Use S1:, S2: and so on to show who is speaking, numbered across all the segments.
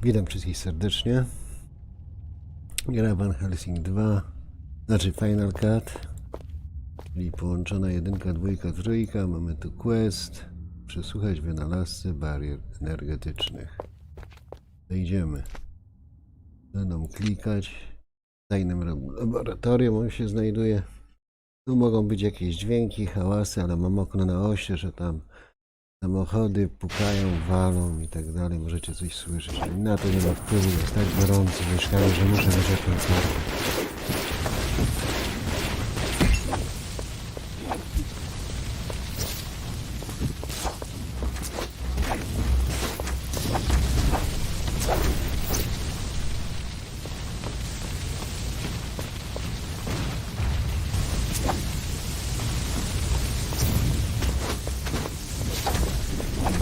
S1: Witam wszystkich serdecznie. Gra Helsing 2, znaczy Final Cut, czyli połączona 1, 2, 3. Mamy tu quest. Przesłuchać wynalazcę barier energetycznych. Wejdziemy. Będą klikać. W tajnym laboratorium on się znajduje. Tu mogą być jakieś dźwięki, hałasy, ale mam okno na osie, że tam samochody pukają, walą i tak dalej. Możecie coś słyszeć. I na to nie ma wpływu. Jest tak gorąco w mieszkaniu, że muszę wyczerpać kartę.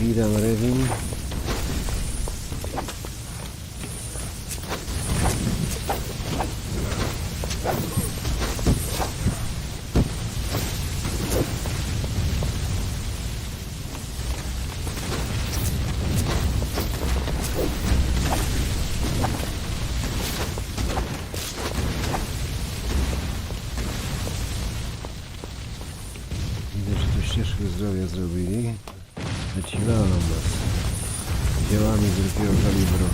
S1: Witam Rewin. Widzę, że tu ścieżkę zdrowia zrobili. Zacilają nas działami wielkiego kalibru.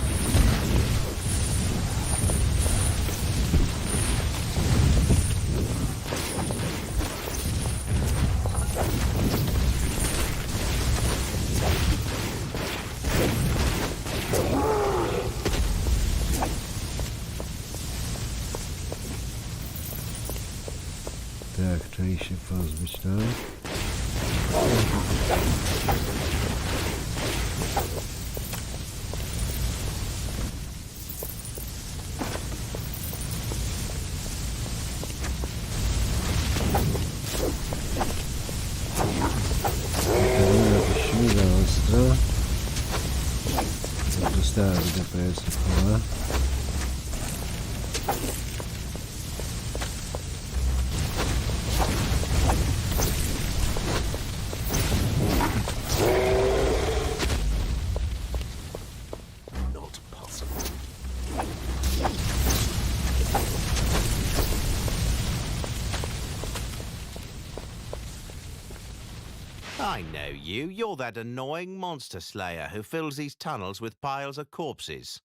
S1: Tak, trzeba się pozbyć, tak? Śmiga ostro. Dostała DPS-ów chyba.
S2: I know you. You're that annoying monster slayer who fills these tunnels with piles of corpses.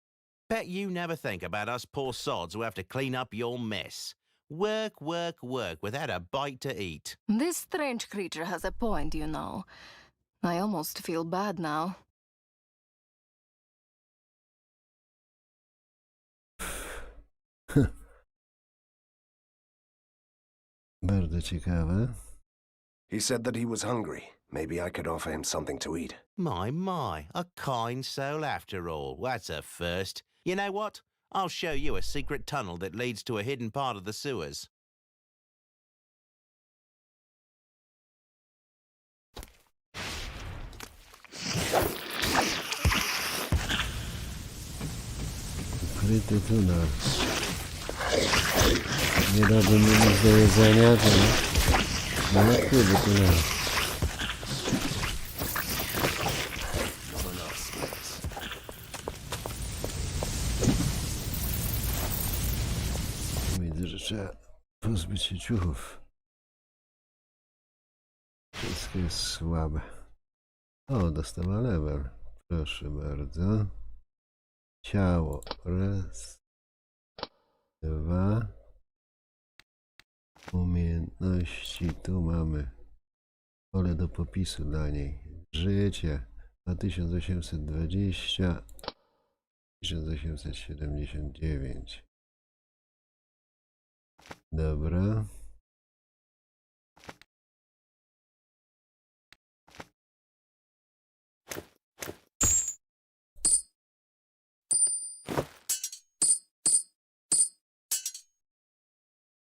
S2: Bet you never think about us poor sods who have to clean up your mess. Work, work, work without a bite to eat.
S3: This strange creature has a point, you know. I almost feel bad now.
S1: Bardzo ciekawe.
S4: He said that he was hungry. Maybe I could offer him something to eat.
S2: My, a kind soul after all. That's a first. You know what? I'll show you a secret tunnel that leads to a hidden part of the sewers.
S1: Ukryty tunel. Nie dałbym mi nic do jedzenia, to no ukryty tunel. Widzę, że trzeba pozbyć się ciuchów. Wszystko jest słabe. O, dostała level. Proszę bardzo. Ciało. Raz. Dwa. Umiejętności. Tu mamy pole do popisu dla niej. Życie. 2820. 1879. Dobra.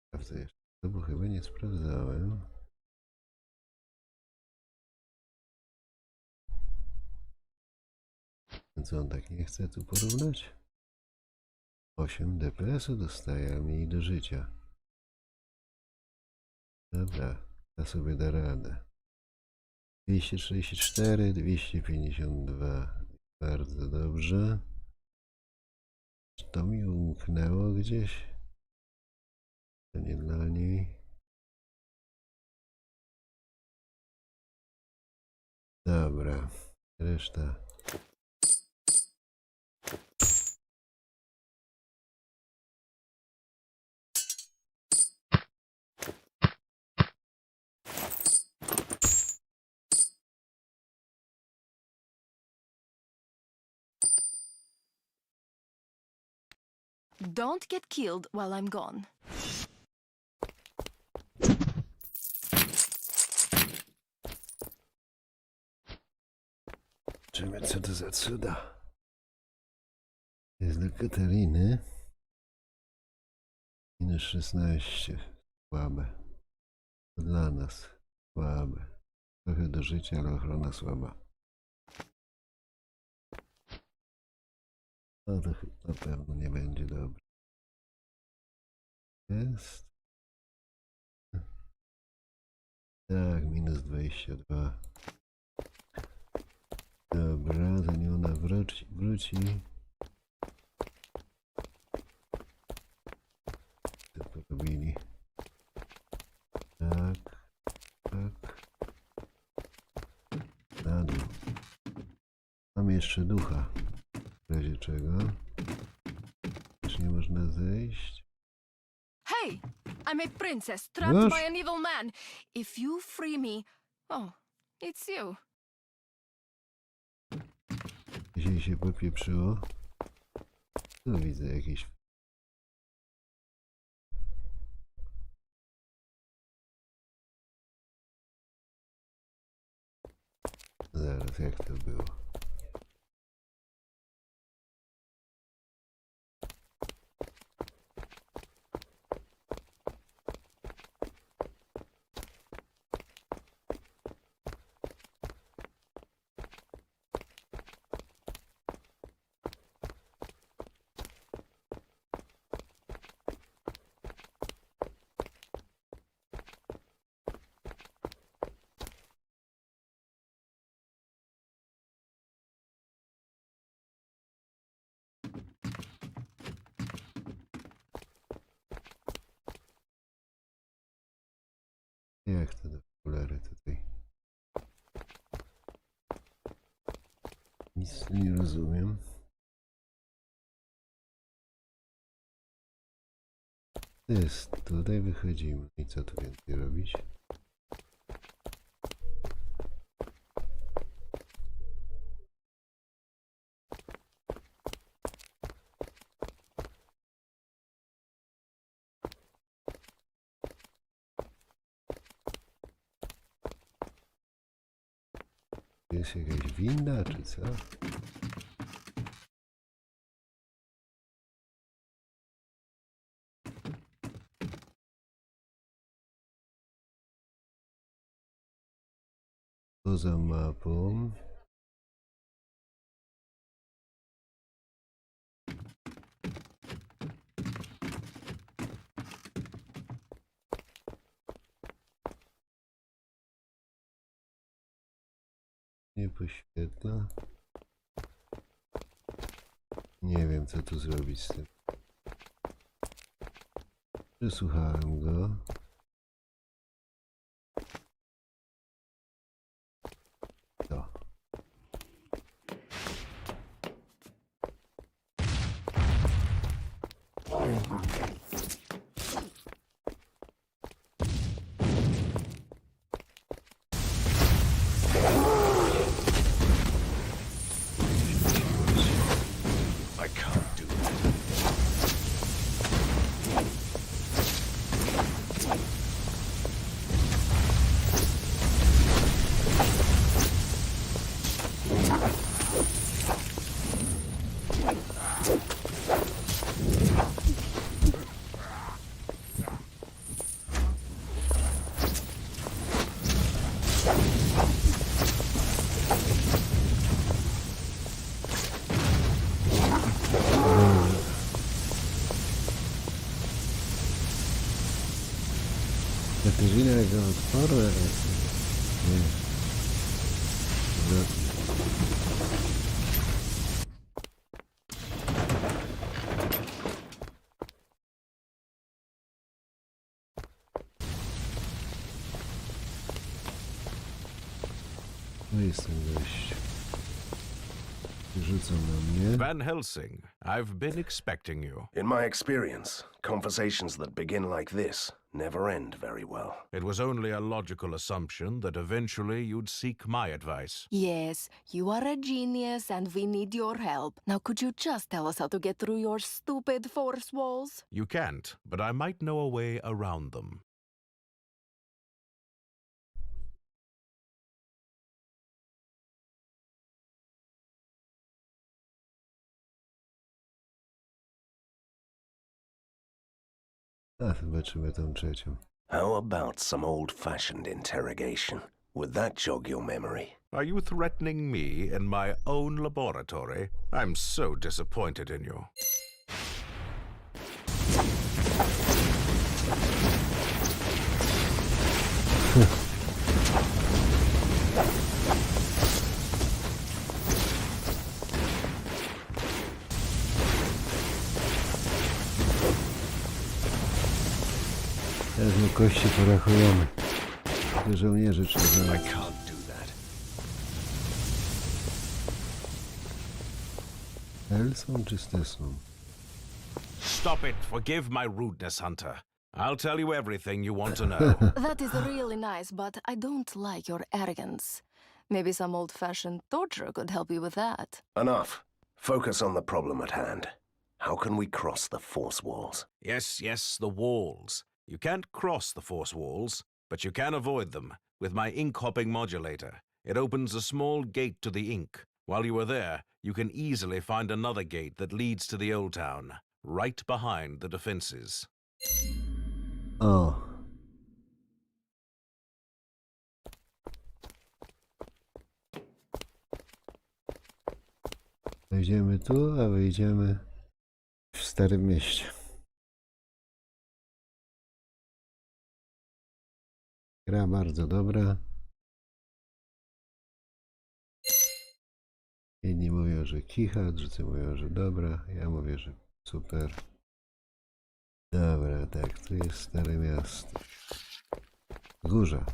S1: Sprawdzę jeszcze, bo chyba nie sprawdzałem. Co on tak nie chce tu porównać? 8 DPS-u dostaje, a mniej do życia. Dobra, ta sobie da radę. 234, 252. Bardzo dobrze. Czy to mi umknęło gdzieś? To nie dla niej. Dobra, reszta.
S3: Don't get killed while I'm gone.
S1: Zobaczymy, co to za cuda. Jest do Katariny. Minus 16. Słabe. To dla nas. Słabe. Trochę do życia, ale ochrona słaba. No to na pewno nie będzie dobre. Jest. Tak, minus 22. Dobra, zanim ona wróci. Co to robili? Tak, tak. Na dół. Mam jeszcze ducha. W razie czego? Czy nie można zejść?
S3: Hey! I'm a princess trapped
S1: Gosh.
S3: by an evil man. If you free me... Oh, it's you.
S1: Jeśli się popieprzyło. Tu widzę jakieś... Zaraz, jak to było? Jak to do cholery tutaj? Nic nie rozumiem. Jest, tutaj wychodzimy. I co tu więcej robić? Jest jakaś winda, czy co? Poza mapą. Nie poświetla. Nie wiem, co tu zrobić z tym. Przesłuchałem go. To.
S4: I can't do that.
S1: Katarzyna go odporła. Nie. Zwrotnie. No jest ten gość. Rzucą na mnie.
S5: Van Helsing, I've been expecting you.
S4: In my experience, conversations that begin like this never end very well.
S5: It was only a logical assumption that eventually you'd seek my advice.
S3: Yes, you are a genius and we need your help. Now could you just tell us how to get through your stupid force walls?
S5: You can't, but I might know a way around them.
S1: A, zobaczymy tą trzecią.
S4: How about some old-fashioned interrogation? Would that jog your memory?
S5: Are you threatening me in my own laboratory? I'm so disappointed in you.
S1: Teraz mu kości porachujemy. Te żołnierze trzeba.
S4: Can't do that.
S1: Helsing czy Stesną?
S5: Stop it. Forgive my rudeness, Hunter. I'll tell you everything you want to know.
S3: That is really nice, but I don't like your arrogance. Maybe some old-fashioned torture could help you with that.
S4: Enough. Focus on the problem at hand. How can we cross the force walls?
S5: Yes, the walls. You can't cross the force walls, but you can avoid them with my ink-hopping modulator. It opens a small gate to the ink. While you are there, you can easily find another gate that leads to the old town, right behind the defenses.
S1: O. Wejdziemy tu, a wyjdziemy w Starym Mieście. Gra bardzo dobra. Inni mówią, że kicha, drudzy mówią, że dobra. Ja mówię, że super. Dobra, tak, tu jest Stare Miasto. Górza.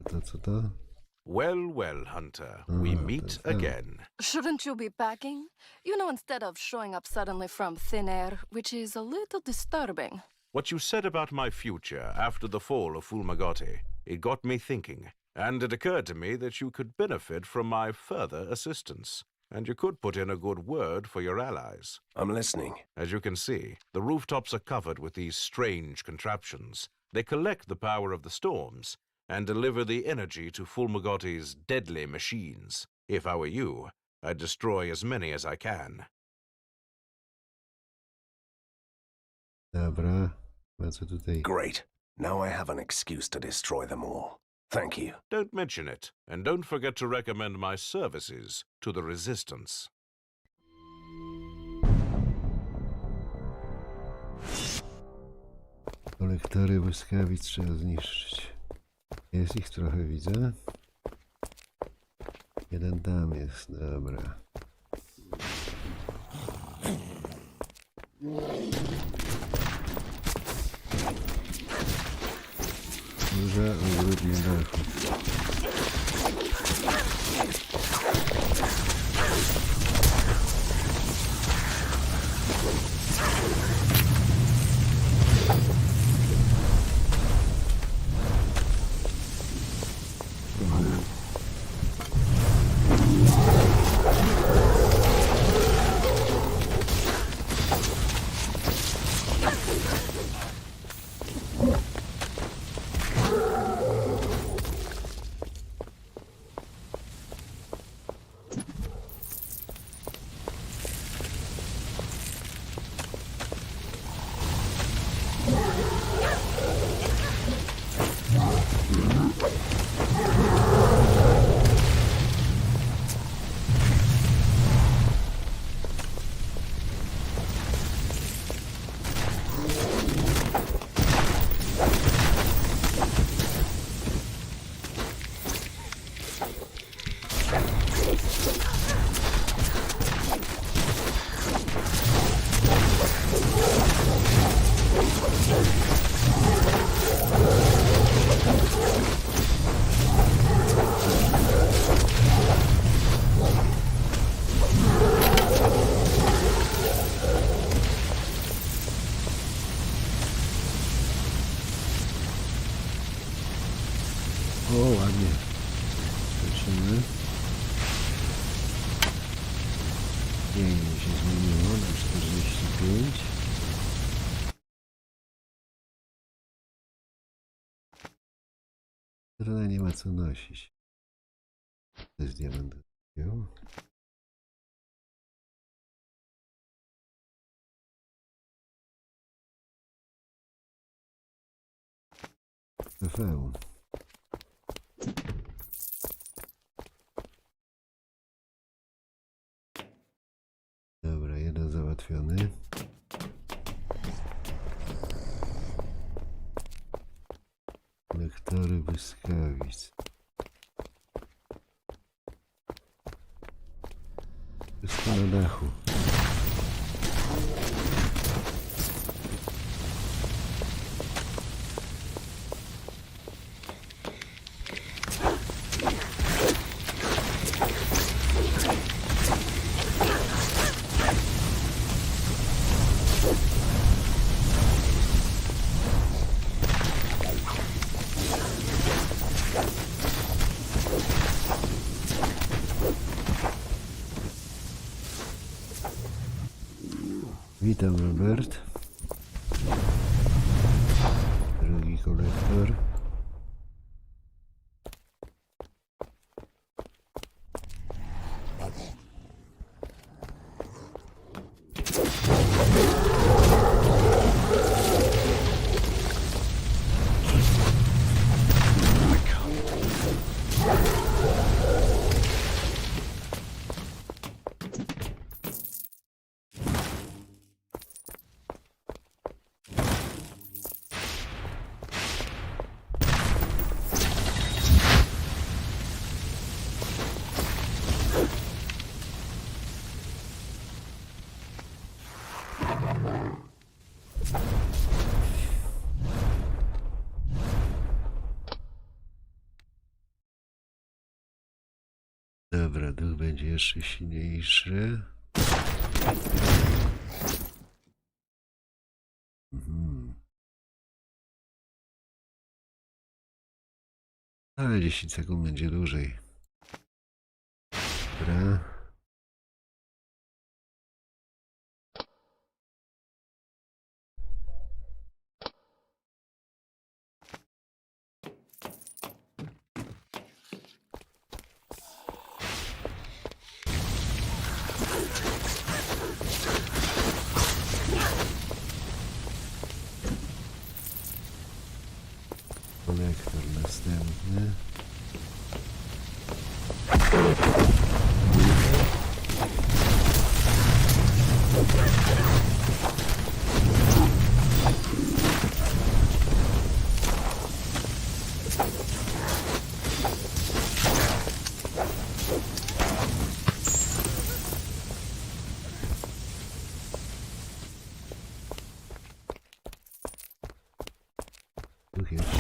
S1: To co to?
S5: Well, Hunter, we meet again.
S3: Shouldn't you be packing? You know, instead of showing up suddenly from thin air, which is a little disturbing.
S5: What you said about my future after the fall of Fulmagoti, it got me thinking, and it occurred to me that you could benefit from my further assistance, and you could put in a good word for your allies.
S4: I'm listening.
S5: As you can see, the rooftops are covered with these strange contraptions. They collect the power of the storms and deliver the energy to Fulmagoti's deadly machines. If I were you, I'd destroy as many as I can.
S1: Dobra. A co tutaj?
S4: Great. Now I have an excuse to destroy them all. Thank you.
S5: Don't mention it, and don't forget to recommend my services to the Resistance.
S1: Kolektory błyskawic trzeba zniszczyć. Jest ich trochę, widzę. Jeden tam jest, dobra. Duża ogródnia dachu. O, ładnie. Patrzymy. Pięknie się zmieniło na 45. Trochę nie ma co nosić. To jest diament. TV. Dobra, jeden załatwiony. Lektory błyskawic. Wszystko na dachu. Witam, Robert. Drugi kolektor. Dobra, duch będzie jeszcze silniejszy. Ale 10 sekund będzie dłużej. Dobra. Kolektor następny. Duch jeszcze.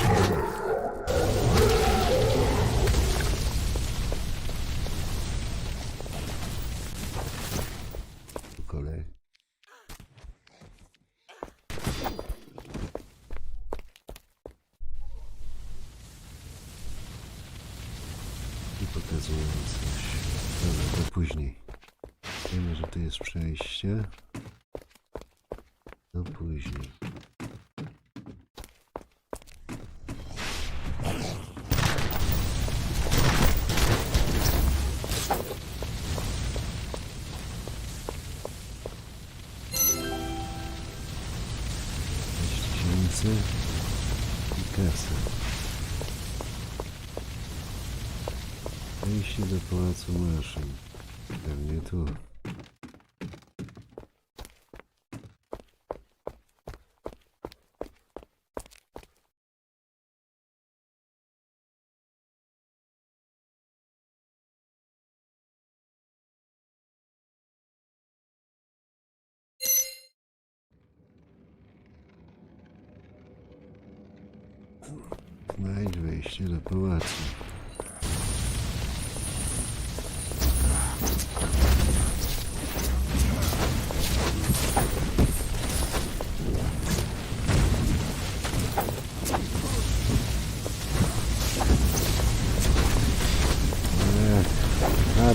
S1: Kolej. I pokazują coś. Dobra, to później. Wiemy, że tu jest przejście. To później. I kasę. Wejście do pałacu maszyn. Pewnie tu. Znajdź wejście do pałacu.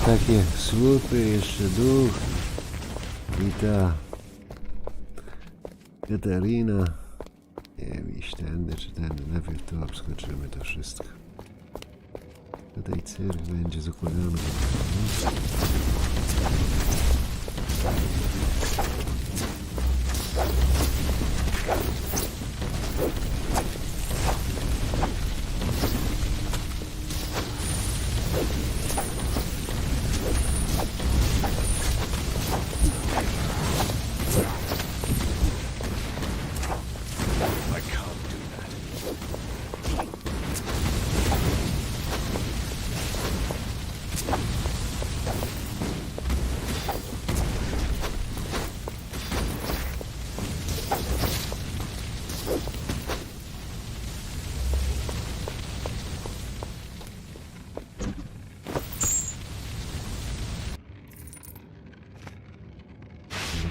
S1: takie słupy, jeszcze duch. I ta Katarina. Nie wiem, iść tędy czy tędy. Najpierw tu obskoczymy to wszystko. Tutaj cyrk będzie zakładany.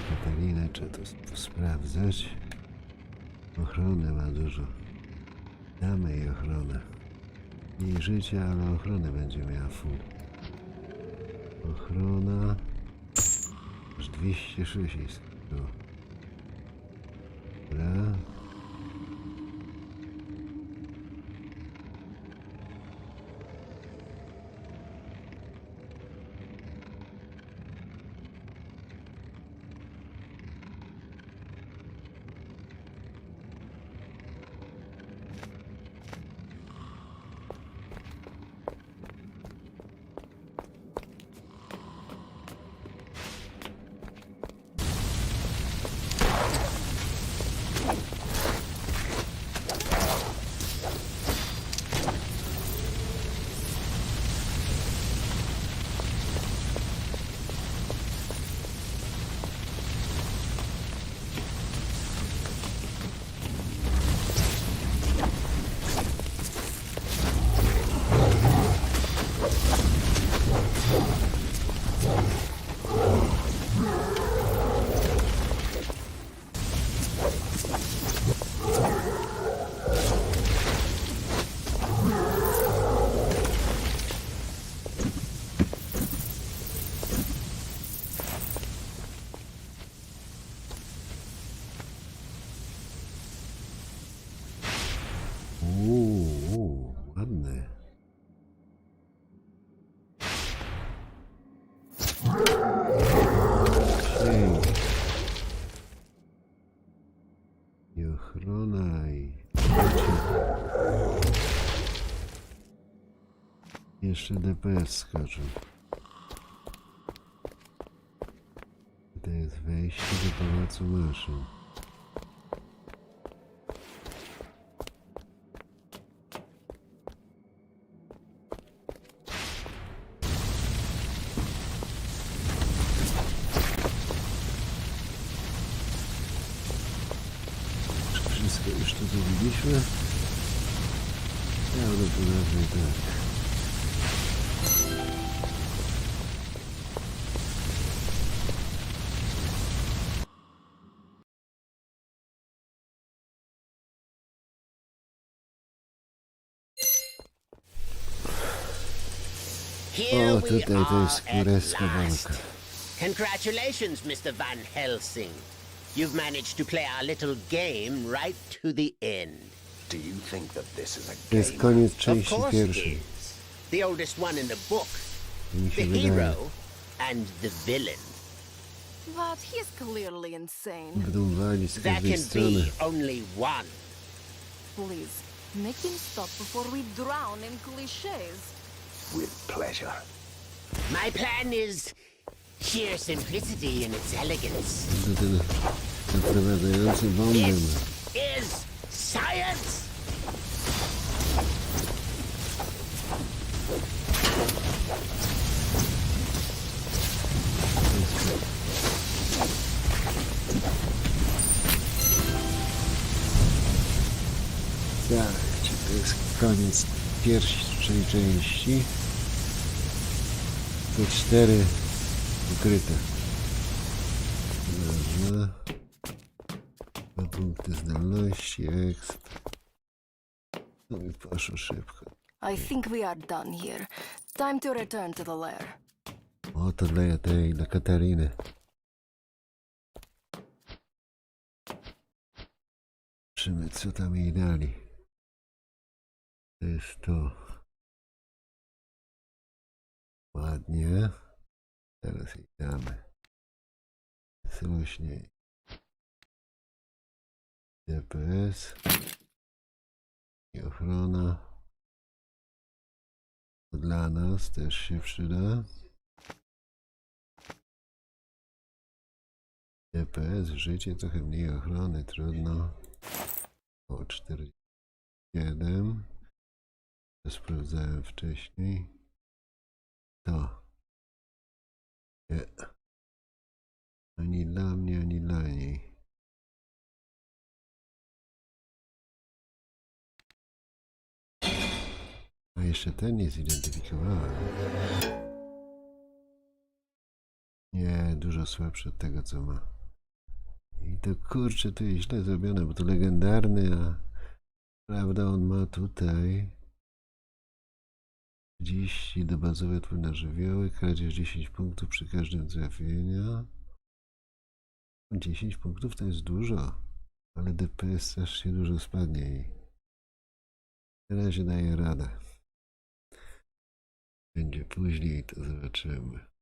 S1: Katarinę trzeba to sprawdzać. Ochronę ma dużo. Damy jej ochronę. Jej życie, ale ochronę będzie miała full. Ochrona. Aż 206 jest. Dobra. Ładny. I ochrona i jeszcze DPS skoczył. Tutaj jest wejście do pałacu maszyn. Wszystko już tu zrobiliśmy? Prawdopodobnie tak.
S6: Here
S1: O,
S6: we
S1: tutaj to
S6: are
S1: jest
S6: at
S1: królewska
S6: last.
S1: walka.
S6: Congratulations, Mr. Van Helsing. You've managed to play our little game right to the end.
S4: Do you think that this is a
S1: To jest
S4: game?
S1: koniec
S6: Of
S1: części
S6: course it
S1: pierwszej.
S6: is. The oldest one in the book.
S1: Mi
S6: The
S1: się wydaje.
S6: hero and the villain.
S3: But he's clearly insane.
S1: Będą walić z
S6: There
S1: każdej
S6: can
S1: strony.
S6: be only one.
S3: Please, make him stop before we drown in cliches.
S4: With pleasure.
S6: My plan is sheer simplicity in its elegance.
S1: To ten naprowadzający bombę.
S6: It is science!
S1: Tak, czy to jest koniec pierwszej części? To 4 ukryte. Dobrze. 2 punkty zdolności, exp. No i poszło szybko.
S3: I think we are done here. Time to return to the lair.
S1: O, to dla Katariny. Zobaczymy, co tam jej dali. To jest to. Ładnie. Teraz jej damy. Zrośnie DPS i ochrona. To dla nas też się przyda. DPS, życie, trochę mniej ochrony, trudno. O 47. To sprawdzałem wcześniej. To. Nie. Ani dla mnie, ani dla niej. A jeszcze ten nie zidentyfikowałem. Nie, dużo słabszy od tego, co ma. I to kurczę, to jest źle zrobione, bo to legendarny, a prawda on ma tutaj 30 do bazowy odpływ na żywioły, kradzież 10 punktów przy każdym trafieniu. 10 punktów to jest dużo, ale DPS strasznie dużo spadnie i na razie daje radę. Będzie później, to zobaczymy.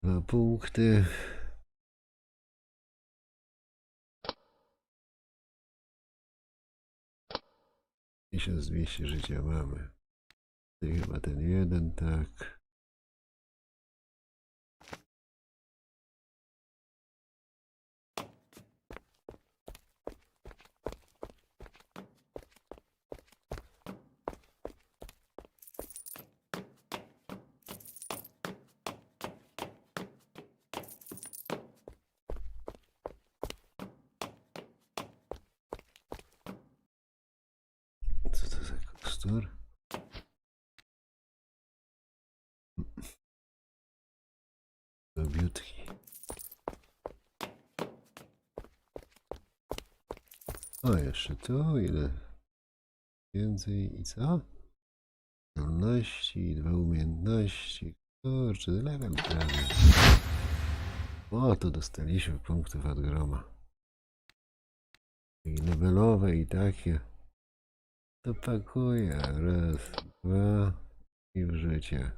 S1: Dwa punkty. I 1200 życia mamy. I chyba ten jeden, tak. Co to za kostur? Robiutki. O, jeszcze to, ile więcej i co? Zdolności, 2 umiejętności. Kurczę, level prawie. O, to dostaliśmy punktów od groma. I levelowe, i takie. To pakuję. Raz, dwa i w życie.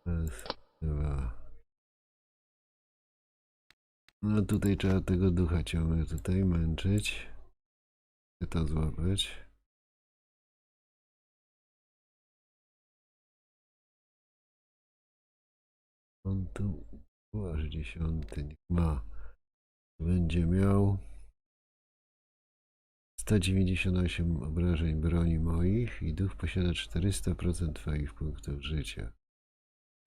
S1: Raz, dwa. No tutaj trzeba tego ducha ciągle tutaj męczyć. Chcę to złapać. On tu aż 10 niech ma. Będzie miał 198 obrażeń broni moich i duch posiada 400% twoich punktów życia.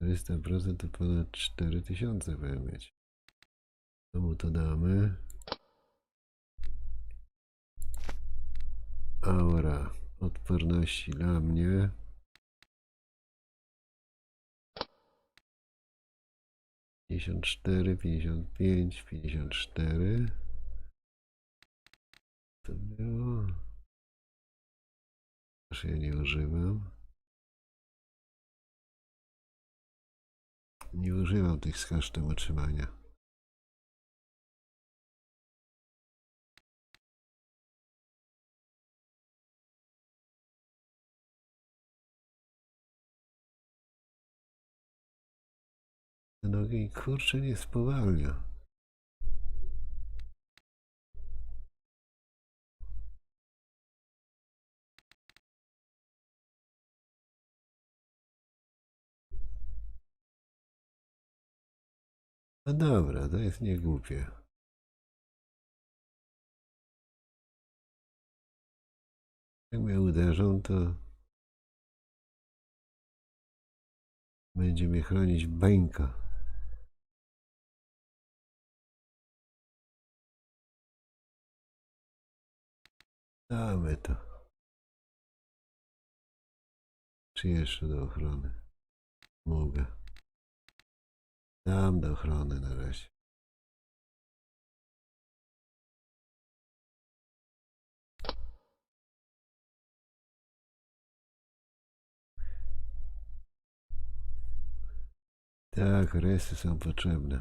S1: 400% to ponad 4000 powinien mieć. Komu to damy? Aura odporności dla mnie. 54, 55, 54. To było. Aż ja nie używam. Nie używam tych z kosztem utrzymania. Ten ogień kurczę nie spowalnia. No dobra, to jest niegłupie. Jak mnie uderzą, to będzie mnie chronić bańka. Damy to. Czy jeszcze do ochrony? Mogę. Dam do ochrony na razie. Tak, resy są potrzebne.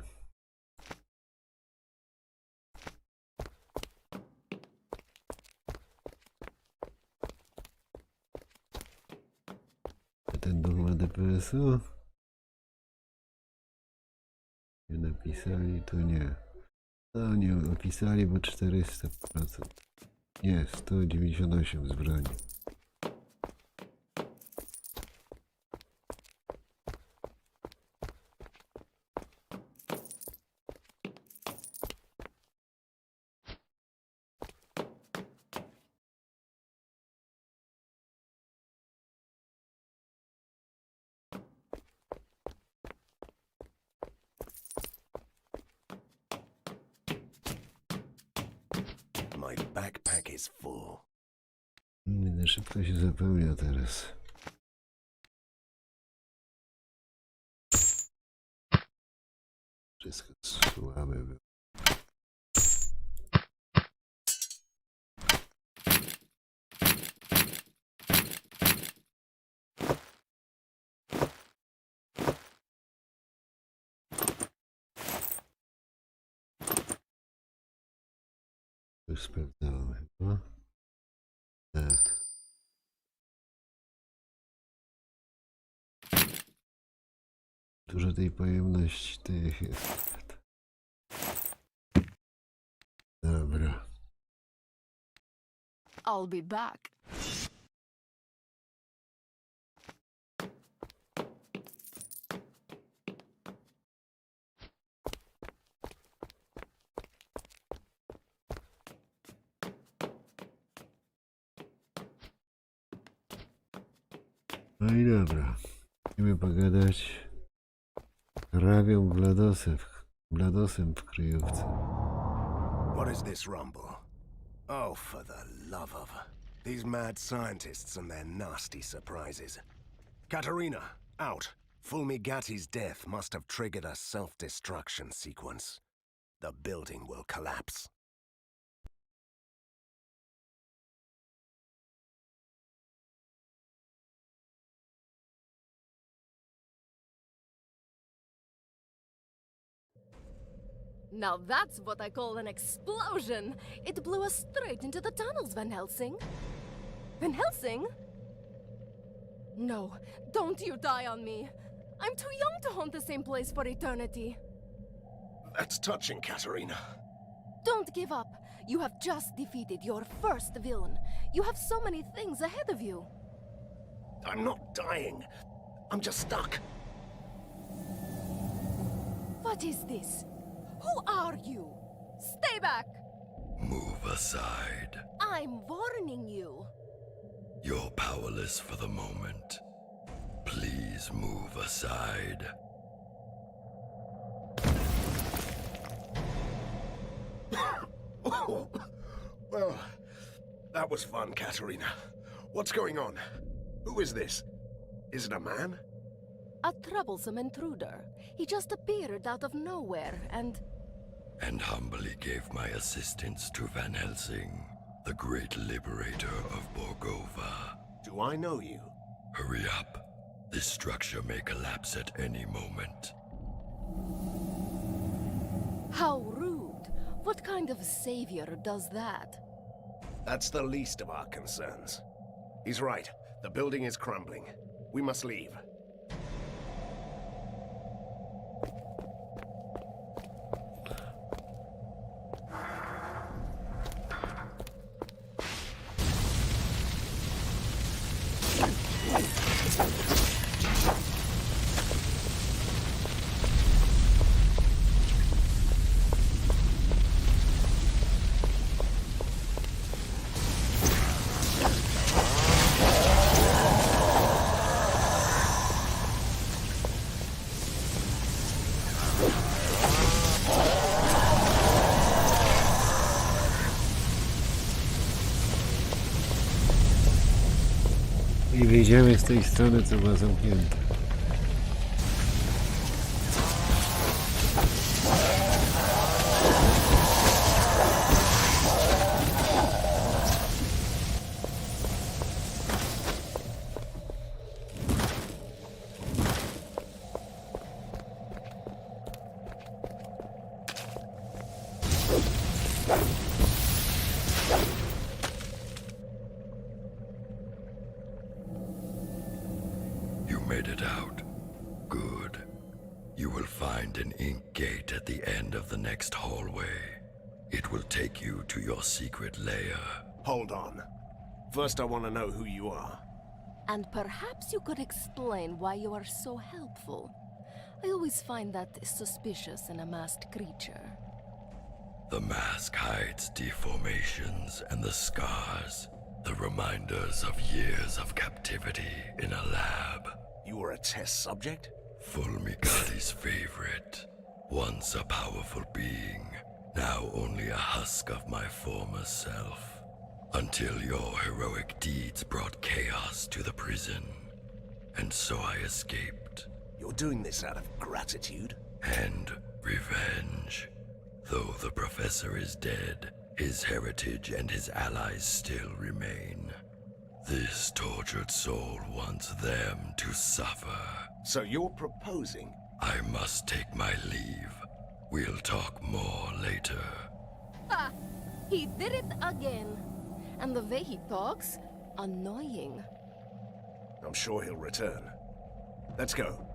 S1: Ten duch ma DPS-u? Nie napisali, to nie. No nie opisali, bo 400%. Nie, 198 z broni.
S4: My backpack is full.
S1: Szybko się zapełnia teraz. Wszystko słabe było. Już sprawdzałem chyba. Tak. Dużo tej pojemności tych jest. Dobra.
S3: I'll be back.
S1: No i dobra. Musimy pogadać. Rabią bladosem w kryjówce.
S4: What is this rumble? Oh, for the love of... These mad scientists and their nasty surprises. Katerina, out. Fulmigati's death must have triggered a self-destruction sequence. The building will collapse.
S3: Now that's what I call an explosion! It blew us straight into the tunnels, Van Helsing. Van Helsing? No, don't you die on me. I'm too young to haunt the same place for eternity.
S4: That's touching, Katerina.
S3: Don't give up. You have just defeated your first villain. You have so many things ahead of you.
S4: I'm not dying. I'm just stuck.
S3: What is this? Who are you? Stay back!
S7: Move aside.
S3: I'm warning you.
S7: You're powerless for the moment. Please move aside.
S4: Well, that was fun, Katerina. What's going on? Who is this? Is it a man?
S3: A troublesome intruder. He just appeared out of nowhere and...
S7: And humbly gave my assistance to Van Helsing, the great liberator of Borgova.
S4: Do I know you?
S7: Hurry up. This structure may collapse at any moment.
S3: How rude. What kind of savior does that?
S4: That's the least of our concerns. He's right. The building is crumbling. We must leave.
S1: I wyjdziemy z tej strony, co była zamknięta.
S7: out. Good. You will find an ink gate at the end of the next hallway. It will take you to your secret lair.
S4: Hold on. First, I want to know who you are.
S3: And perhaps you could explain why you are so helpful. I always find that suspicious in a masked creature.
S7: The mask hides deformations and the scars, the reminders of years of captivity in a lab.
S4: You were a test subject?
S7: Fulmigati's favorite. Once a powerful being, now only a husk of my former self. Until your heroic deeds brought chaos to the prison. And so I escaped.
S4: You're doing this out of gratitude?
S7: And revenge. Though the professor is dead, his heritage and his allies still remain. This tortured soul wants them to suffer.
S4: So you're proposing?
S7: I must take my leave. We'll talk more later.
S3: Ha! He did it again. And the way he talks, annoying.
S4: I'm sure he'll return. Let's go.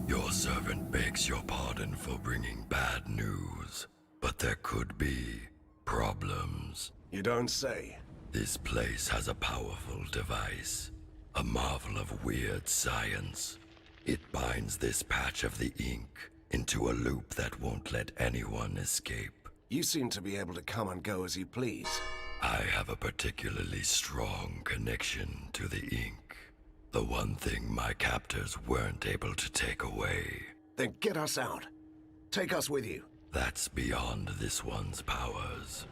S7: Your servant begs your pardon for bringing bad news, but there could be problems.
S4: You don't say.
S7: This place has a powerful device, a marvel of weird science. It binds this patch of the ink into a loop that won't let anyone escape.
S4: You seem to be able to come and go as you please.
S7: I have a particularly strong connection to the ink. The one thing my captors weren't able to take away.
S4: Then get us out. Take us with you.
S7: That's beyond this one's powers.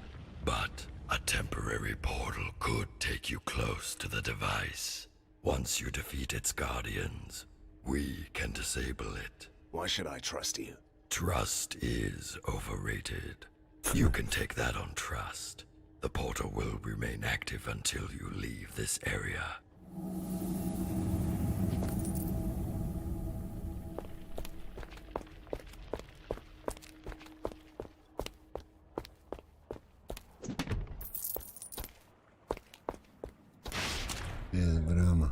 S7: But a temporary portal could take you close to the device. Once you defeat its guardians, we can disable it.
S4: Why should I trust you?
S7: Trust is overrated. You can take that on trust. The portal will remain active until you leave this area.
S1: Jest brama.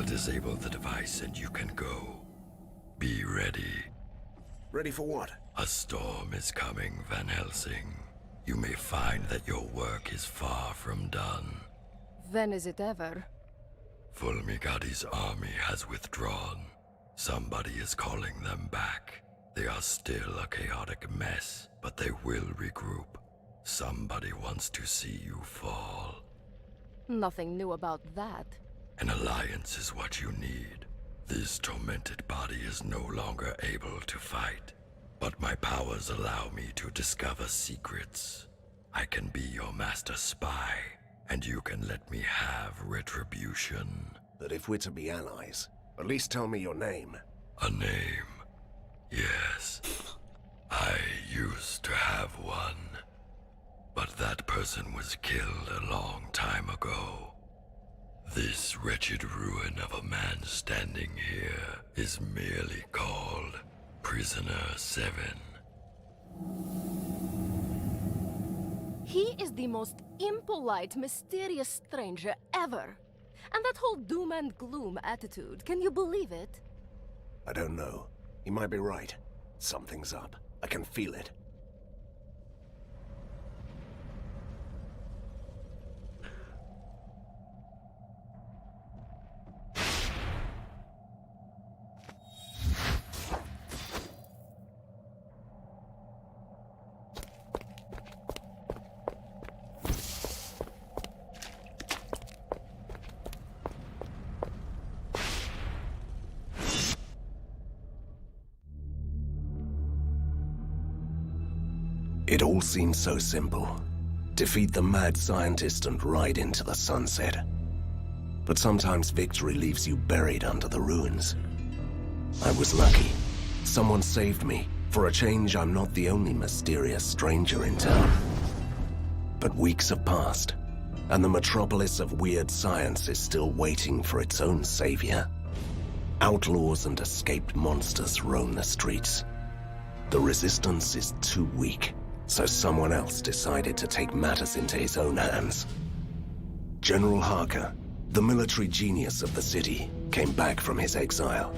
S7: Disable the device and you can go. Be ready.
S4: Ready for what?
S7: A storm is coming, Van Helsing. You may find that your work is far from done.
S3: When is it ever?
S7: Fulmigati's army has withdrawn. Somebody is calling them back. They are still a chaotic mess, but they will regroup. Somebody wants to see you fall.
S3: Nothing new about that.
S7: An alliance is what you need. This tormented body is no longer able to fight, but my powers allow me to discover secrets. I can be your master spy, and you can let me have retribution.
S4: But if we're to be allies, at least tell me your name.
S7: A name? Yes. I used to have one. But that person was killed a long time ago. This wretched ruin of a man standing here is merely called Prisoner 7.
S3: He is the most impolite, mysterious stranger ever. And that whole doom and gloom attitude, can you believe it?
S4: I don't know. He might be right. Something's up. I can feel it. It all seems so simple. Defeat the mad scientist and ride into the sunset. But sometimes victory leaves you buried under the ruins. I was lucky. Someone saved me. For a change, I'm not the only mysterious stranger in town. But weeks have passed, and the metropolis of weird science is still waiting for its own savior. Outlaws and escaped monsters roam the streets. The resistance is too weak, so someone else decided to take matters into his own hands. General Harker, the military genius of the city, came back from his exile.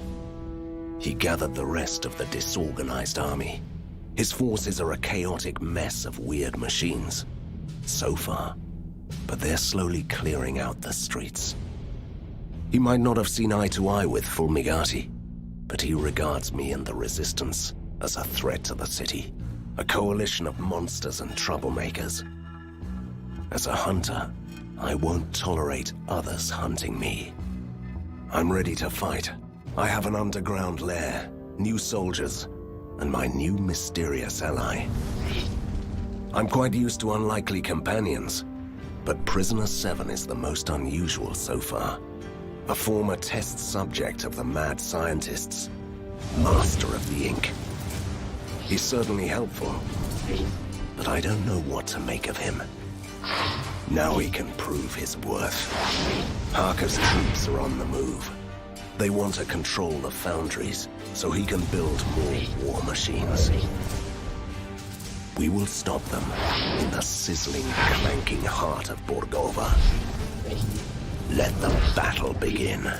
S4: He gathered the rest of the disorganized army. His forces are a chaotic mess of weird machines. So far, but they're slowly clearing out the streets. He might not have seen eye to eye with Fulmigati, but he regards me and the Resistance as a threat to the city. A coalition of monsters and troublemakers. As a hunter, I won't tolerate others hunting me. I'm ready to fight. I have an underground lair, new soldiers, and my new mysterious ally. I'm quite used to unlikely companions, but Prisoner 7 is the most unusual so far. A former test subject of the mad scientists, master of the ink. He's certainly helpful, but I don't know what to make of him. Now he can prove his worth. Harker's troops are on the move. They want to control the foundries, so he can build more war machines. We will stop them in the sizzling, clanking heart of Borgova. Let the battle begin.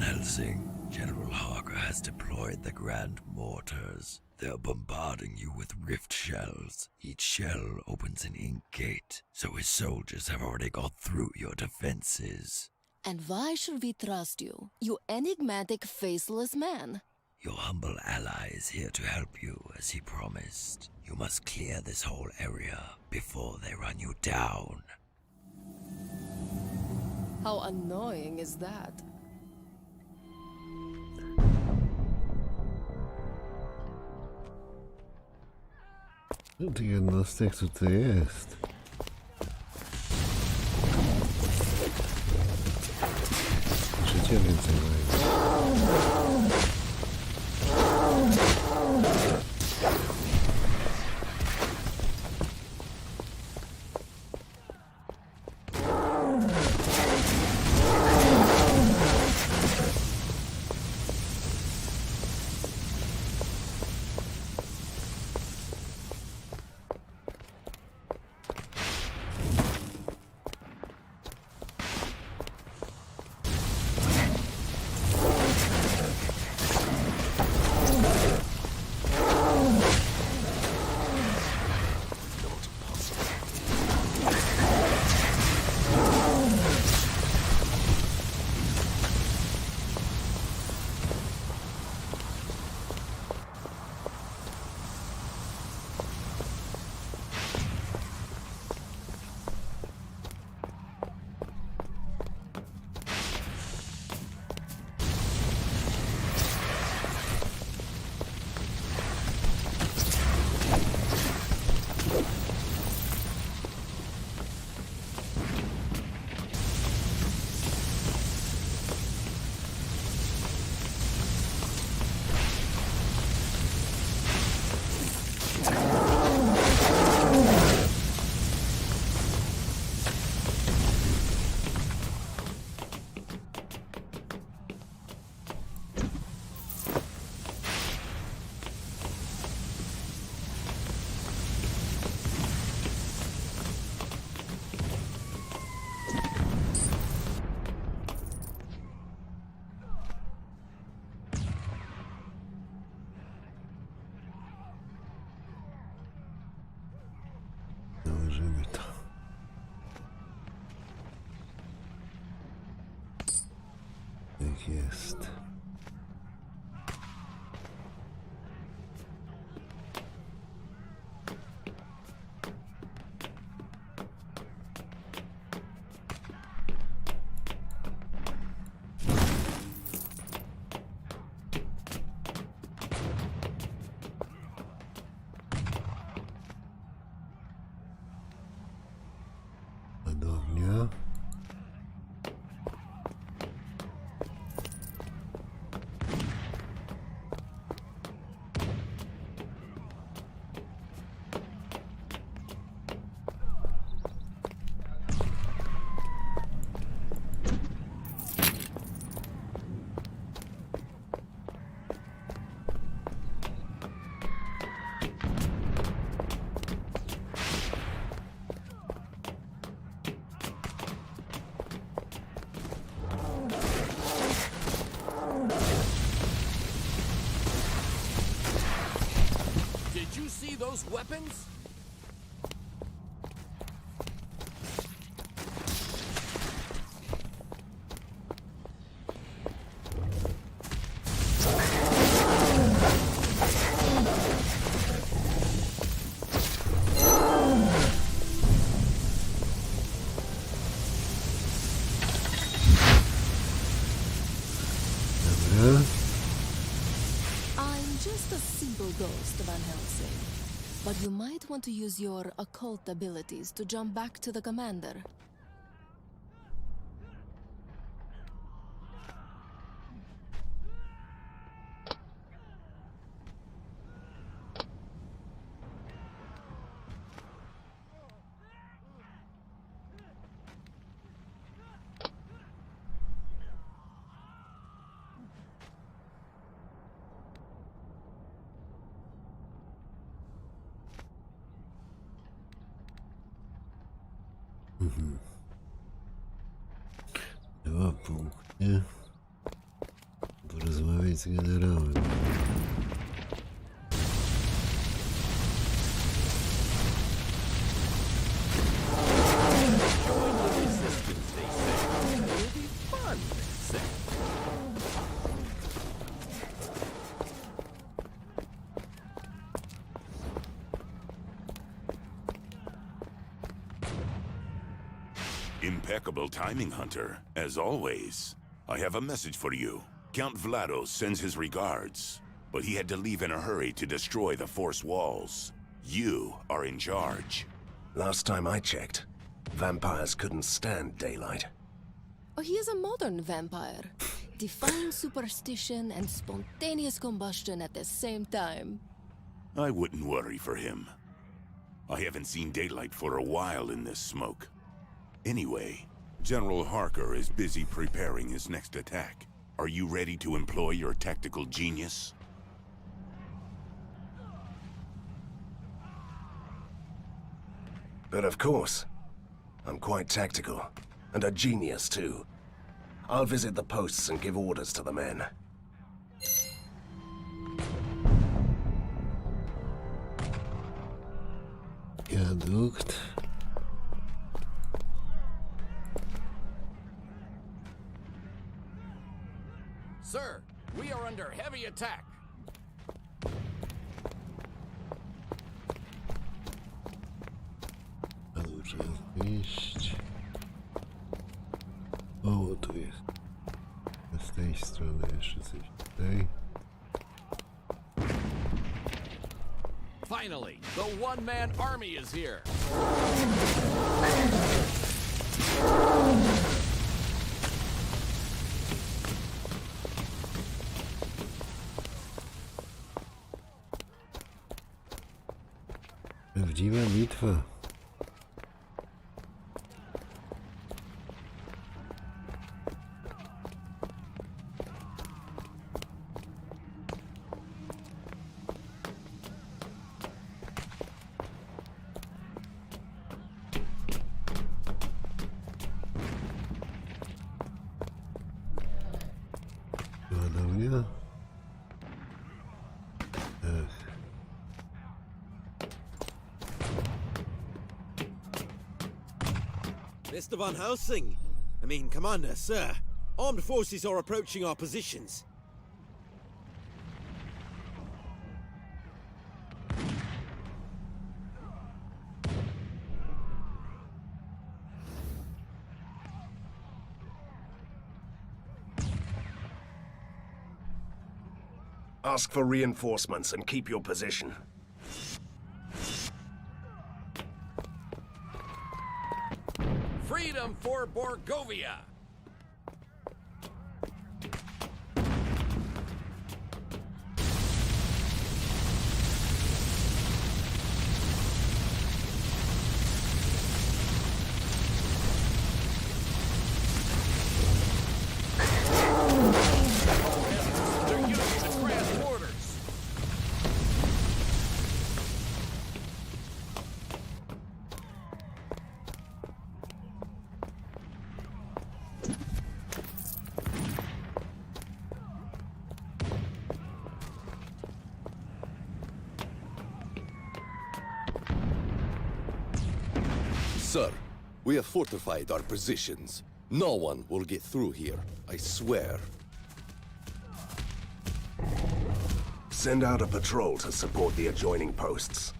S7: Helsing, General Harker has deployed the Grand Mortars. They're bombarding you with rift shells. Each shell opens an ink gate, so his soldiers have already got through your defenses.
S3: And why should we trust you, you enigmatic, faceless man?
S7: Your humble ally is here to help you, as he promised. You must clear this whole area before they run you down.
S3: How annoying is that?
S1: Ty jednostek, co to jest? Życia więcej mają. ich jest. Ładownia.
S8: Did you see those weapons?
S1: Dobra.
S3: I'm just a simple ghost, Van Helsing. But you might want to use your occult abilities to jump back to the commander.
S1: Dwa punkty. Porozmawiać z generałem.
S9: Impeccable timing, Hunter, as always. I have a message for you. Count Vlados sends his regards, but he had to leave in a hurry to destroy the force walls. You are in charge.
S4: Last time I checked, vampires couldn't stand daylight.
S3: Oh, he is a modern vampire, defying superstition and spontaneous combustion at the same time.
S9: I wouldn't worry for him. I haven't seen daylight for a while in this smoke. Anyway, General Harker is busy preparing his next attack. Are you ready to employ your tactical genius?
S4: But of course, I'm quite tactical, and a genius too. I'll visit the posts and give orders to the men.
S1: Viadukt.
S8: Sir, we are under heavy attack.
S1: A tu trzeba wyjść. O, tu jest. Z tej strony jeszcze coś tutaj.
S8: Finally, the one-man army is here.
S1: Prawdziwa bitwa. Ładownia.
S10: Mr. Van Helsing! I mean, Commander, sir. Armed forces are approaching our positions.
S4: Ask for reinforcements and keep your position.
S8: Freedom for Borgovia! They're using the grand mortars.
S11: Sir, we have fortified our positions. No one will get through here, I swear.
S4: Send out a patrol to support the adjoining posts.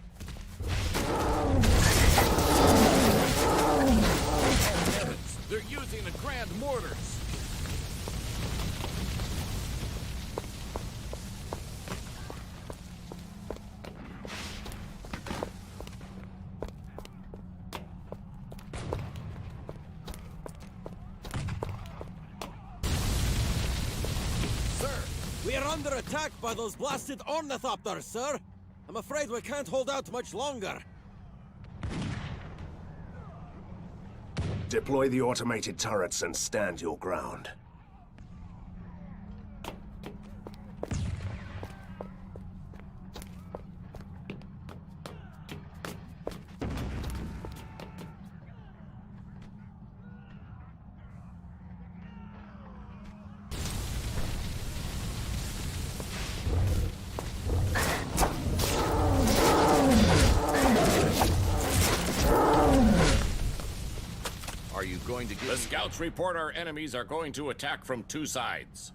S8: Heavens, they're using the grand mortars.
S10: We are under attack by those blasted ornithopters, sir. I'm afraid we can't hold out much longer.
S4: Deploy the automated turrets and stand your ground.
S8: Are you going to give... The scouts report our enemies are going to attack from two sides.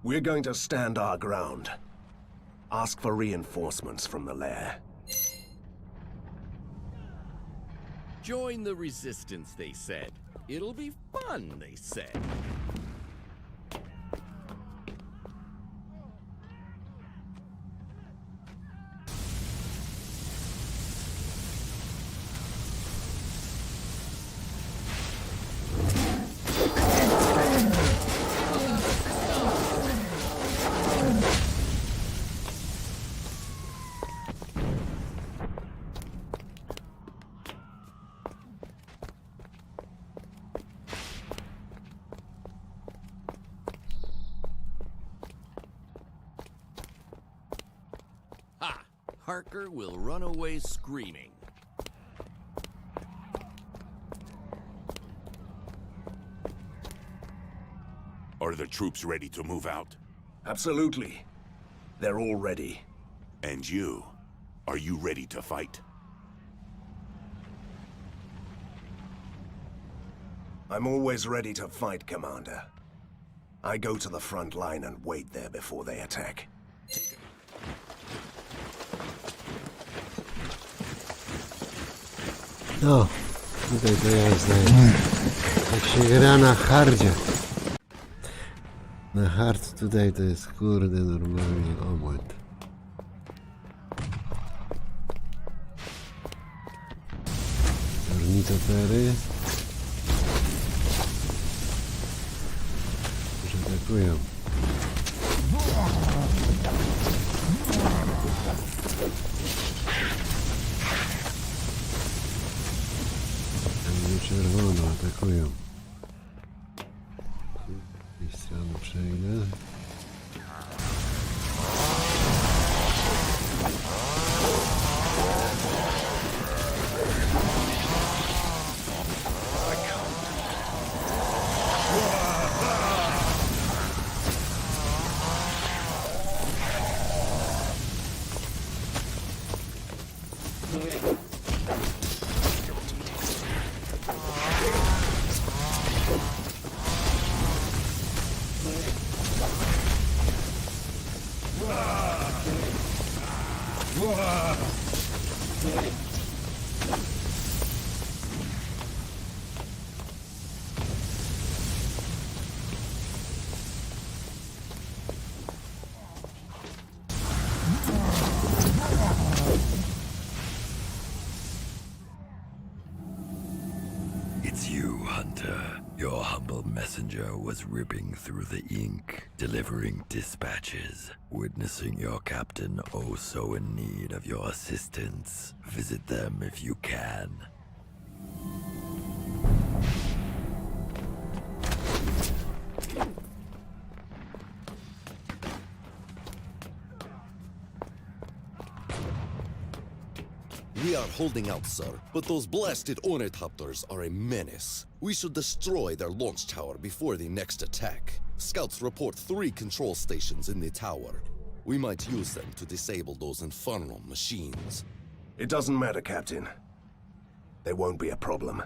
S4: We're going to stand our ground. Ask for reinforcements from the lair.
S8: Join the resistance, they said. It'll be fun, they said. Harker will run away screaming.
S9: Are the troops ready to move out?
S4: Absolutely. They're all ready.
S9: And you? Are you ready to fight?
S4: I'm always ready to fight, Commander. I go to the front line and wait there before they attack.
S1: No, tutaj to ja znaję. Jak się gra na hardzie. Na hard tutaj to jest kurde normalnie obłęd. Ornitopery. Już atakują. Czerwono atakują. Z tej strony przejdę.
S7: It's you, Hunter. Your humble messenger was ripping through the ink, delivering dispatches, witnessing your captain oh so in need of your assistance. Visit them if you can.
S11: We are holding out, sir, but those blasted ornithopters are a menace. We should destroy their launch tower before the next attack. Scouts report 3 control stations in the tower. We might use them to disable those infernal machines.
S4: It doesn't matter, Captain. They won't be a problem.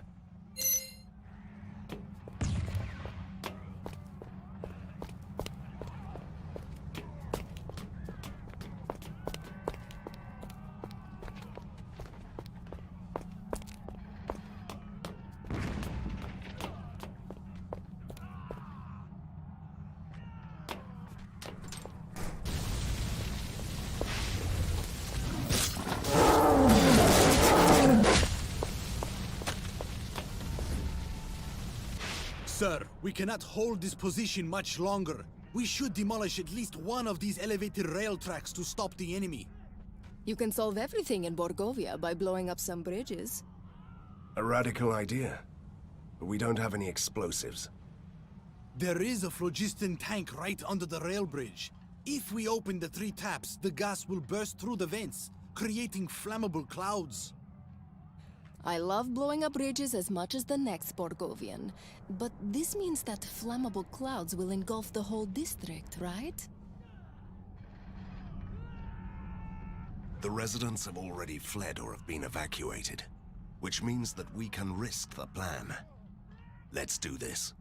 S12: Sir, we cannot hold this position much longer. We should demolish at least one of these elevated rail tracks to stop the enemy.
S3: You can solve everything in Borgovia by blowing up some bridges.
S4: A radical idea. But we don't have any explosives.
S12: There is a phlogiston tank right under the rail bridge. If we open the 3 taps, the gas will burst through the vents, creating flammable clouds.
S3: I love blowing up bridges as much as the next Borgovian, but this means that flammable clouds will engulf the whole district, right?
S4: The residents have already fled or have been evacuated, which means that we can risk the plan. Let's do this.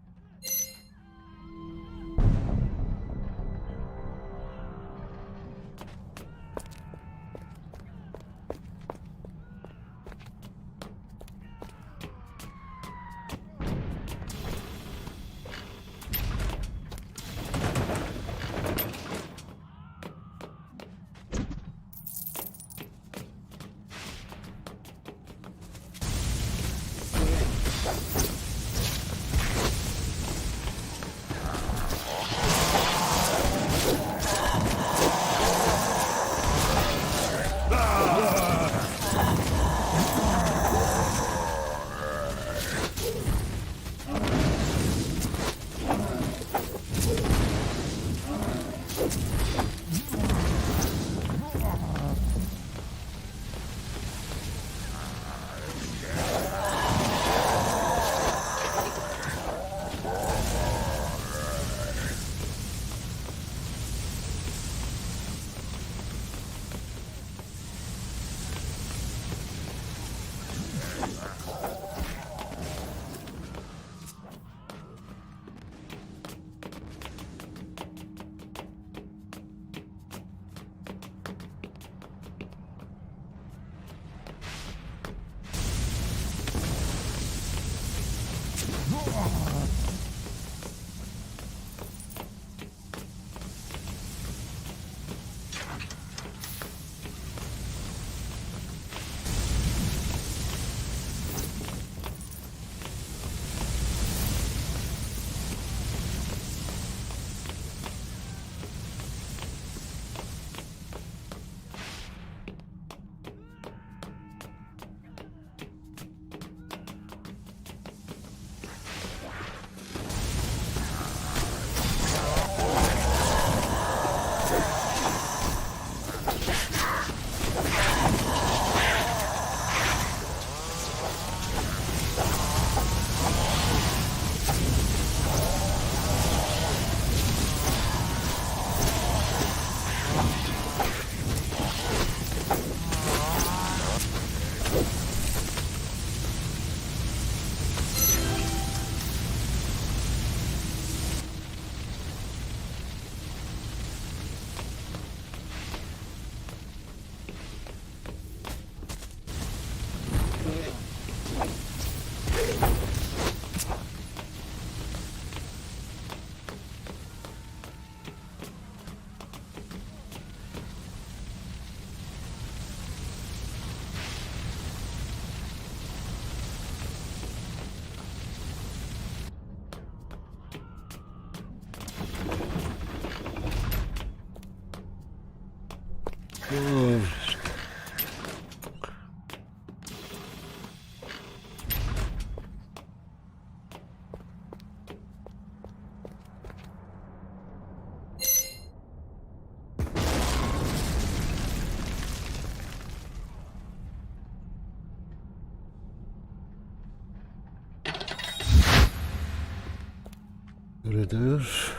S1: Korytarz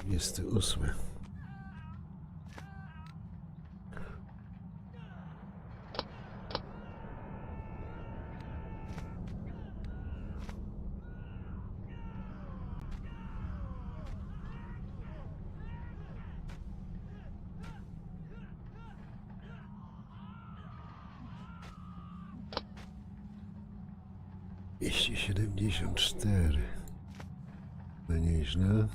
S1: 28. Dwieście 74. To nieźle.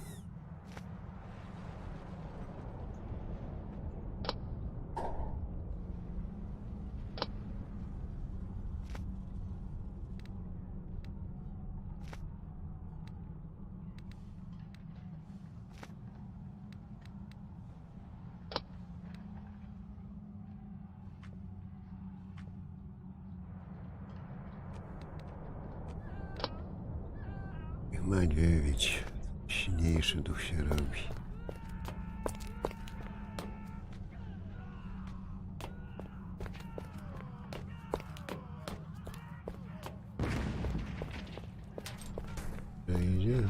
S1: Ma 9. Silniejszy duch się robi. Idzie.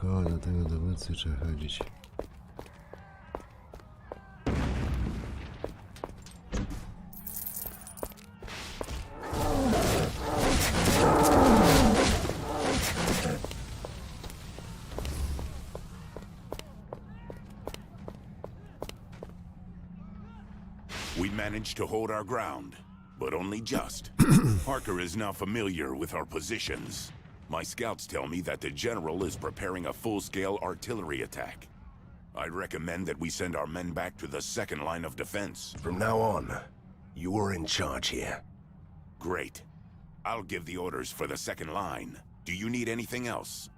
S1: O, do tego dowódcy trzeba chodzić.
S9: We managed to hold our ground, but only just. Harker is now familiar with our positions. My scouts tell me that the General is preparing a full-scale artillery attack. I recommend that we send our men back to the second line of defense.
S4: From now on, you are in charge here.
S9: Great. I'll give the orders for the second line. Do you need anything else?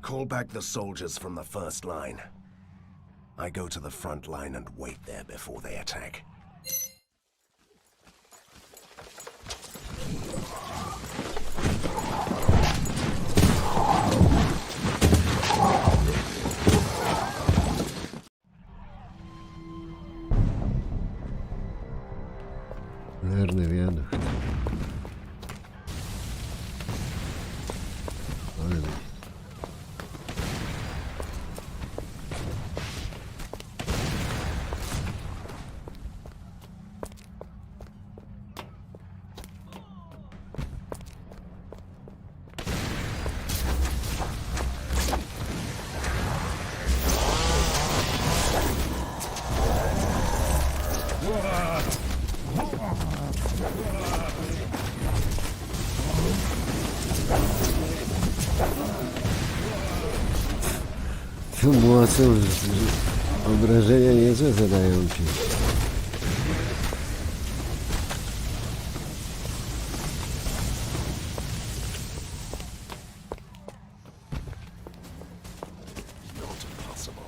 S4: Call back the soldiers from the first line. I go to the front line and wait there before they attack.
S1: Lerny wiadukt. Ale tu mocą obrażenia niezłe zadają ci.
S4: Not impossible.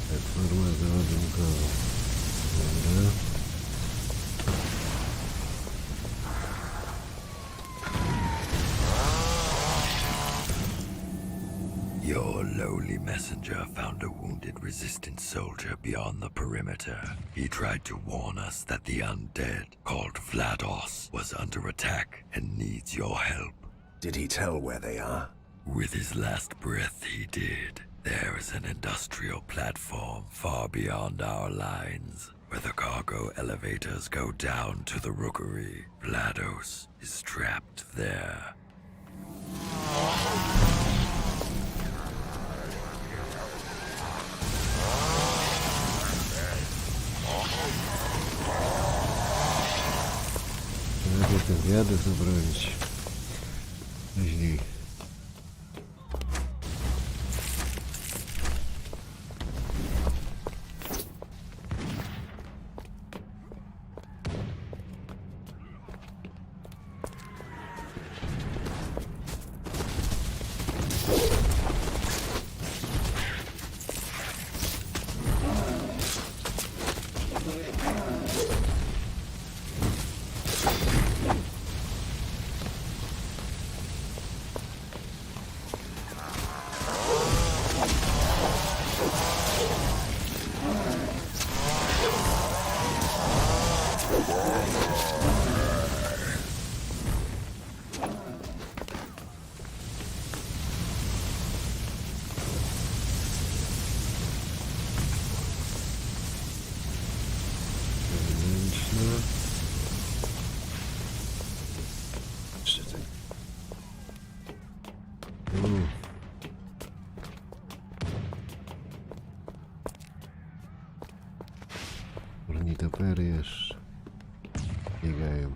S1: Platforma załadunkowa. Dobra.
S7: Your lowly messenger found a wounded resistance soldier beyond the perimeter. He tried to warn us that the undead, called Vlados, was under attack and needs your help.
S4: Did he tell where they are?
S7: With his last breath, he did. There is an industrial platform far beyond our lines, where the cargo elevators go down to the rookery. Vlados is trapped there.
S1: Najpierw ten wiadukt obronić. Później Ornitopery jeszcze biegają.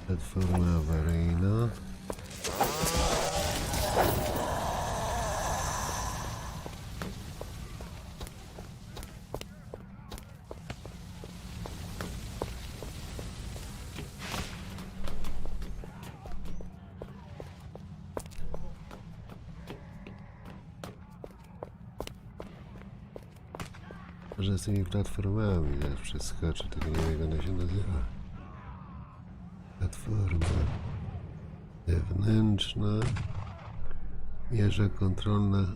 S1: Platforma awaryjna. Że z tymi platformami też przeskoczy, tylko nie wiem jak ona się nazywa. Platforma zewnętrzna, wieża kontrolna.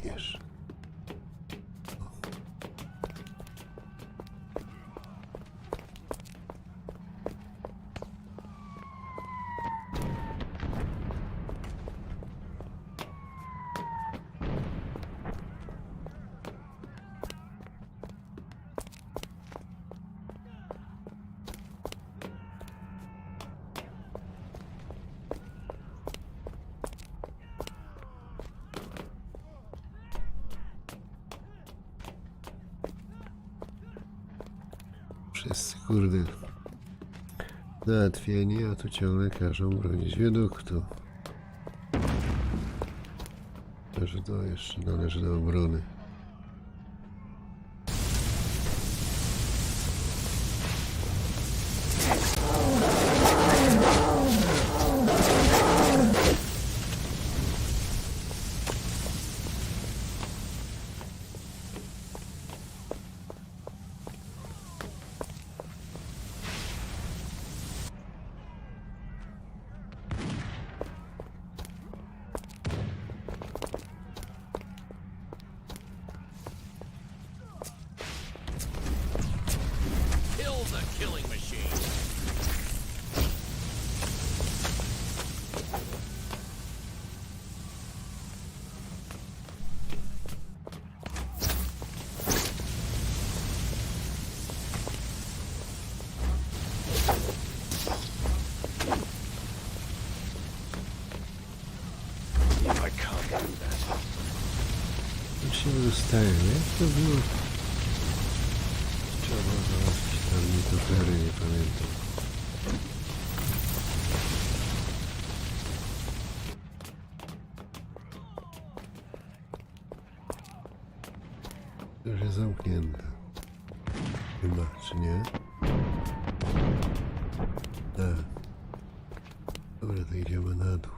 S1: Wiesz. Wszyscy kurde załatwieni, a tu ciągle każą bronić wiaduktu. Że to jeszcze należy do obrony. Się dostaje, jak to było? Trzeba załatwić ornitopery, nie pamiętam. To już jest zamknięte. Chyba, czy nie? Tak. Dobra, to idziemy na dół.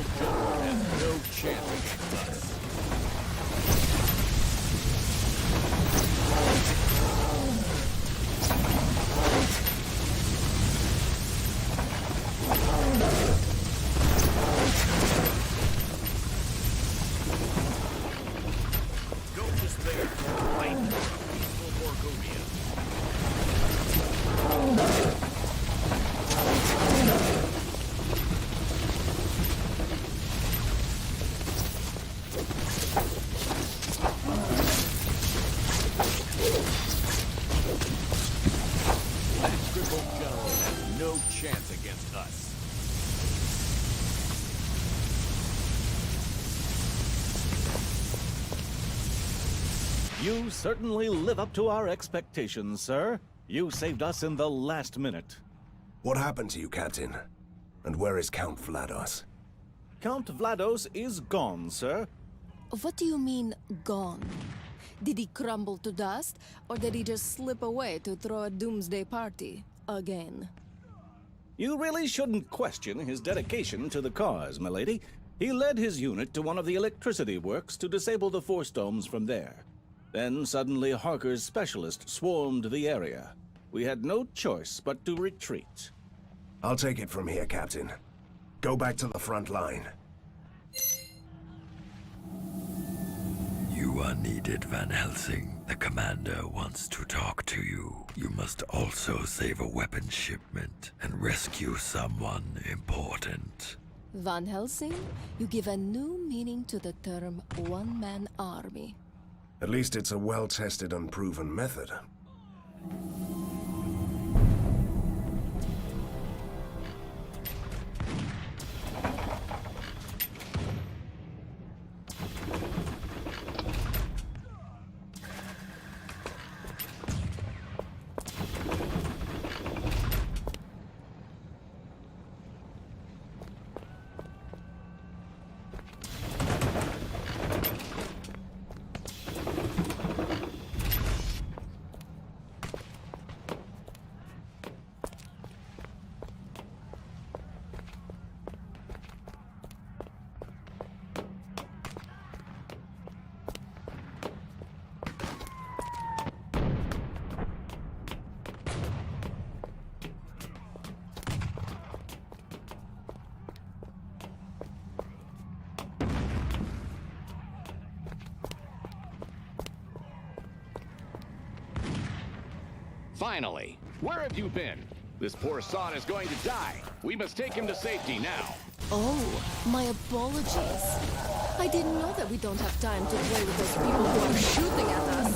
S8: Critical General has no chance against us. Go despair. Fight for a peaceful Borgovia. Critical General has no chance against us.
S13: You certainly live up to our expectations, sir. You saved us in the last minute.
S4: What happened to you, Captain? And where is Count Vlados?
S13: Count Vlados is gone, sir.
S3: What do you mean, gone? Did he crumble to dust, or did he just slip away to throw a doomsday party again?
S13: You really shouldn't question his dedication to the cause, milady. He led his unit to one of the electricity works to disable the force domes from there. Then suddenly Harker's specialists swarmed the area. We had no choice but to retreat.
S4: I'll take it from here, Captain. Go back to the front line.
S7: You are needed, Van Helsing. The commander wants to talk to you. You must also save a weapons shipment and rescue someone important.
S3: Van Helsing, you give a new meaning to the term one-man army.
S4: At least it's a well-tested and proven method.
S8: Finally, where have you been? This poor sod is going to die. We must take him to safety now.
S3: Oh, my apologies. I didn't know that we don't have time to play with those people who are shooting at us.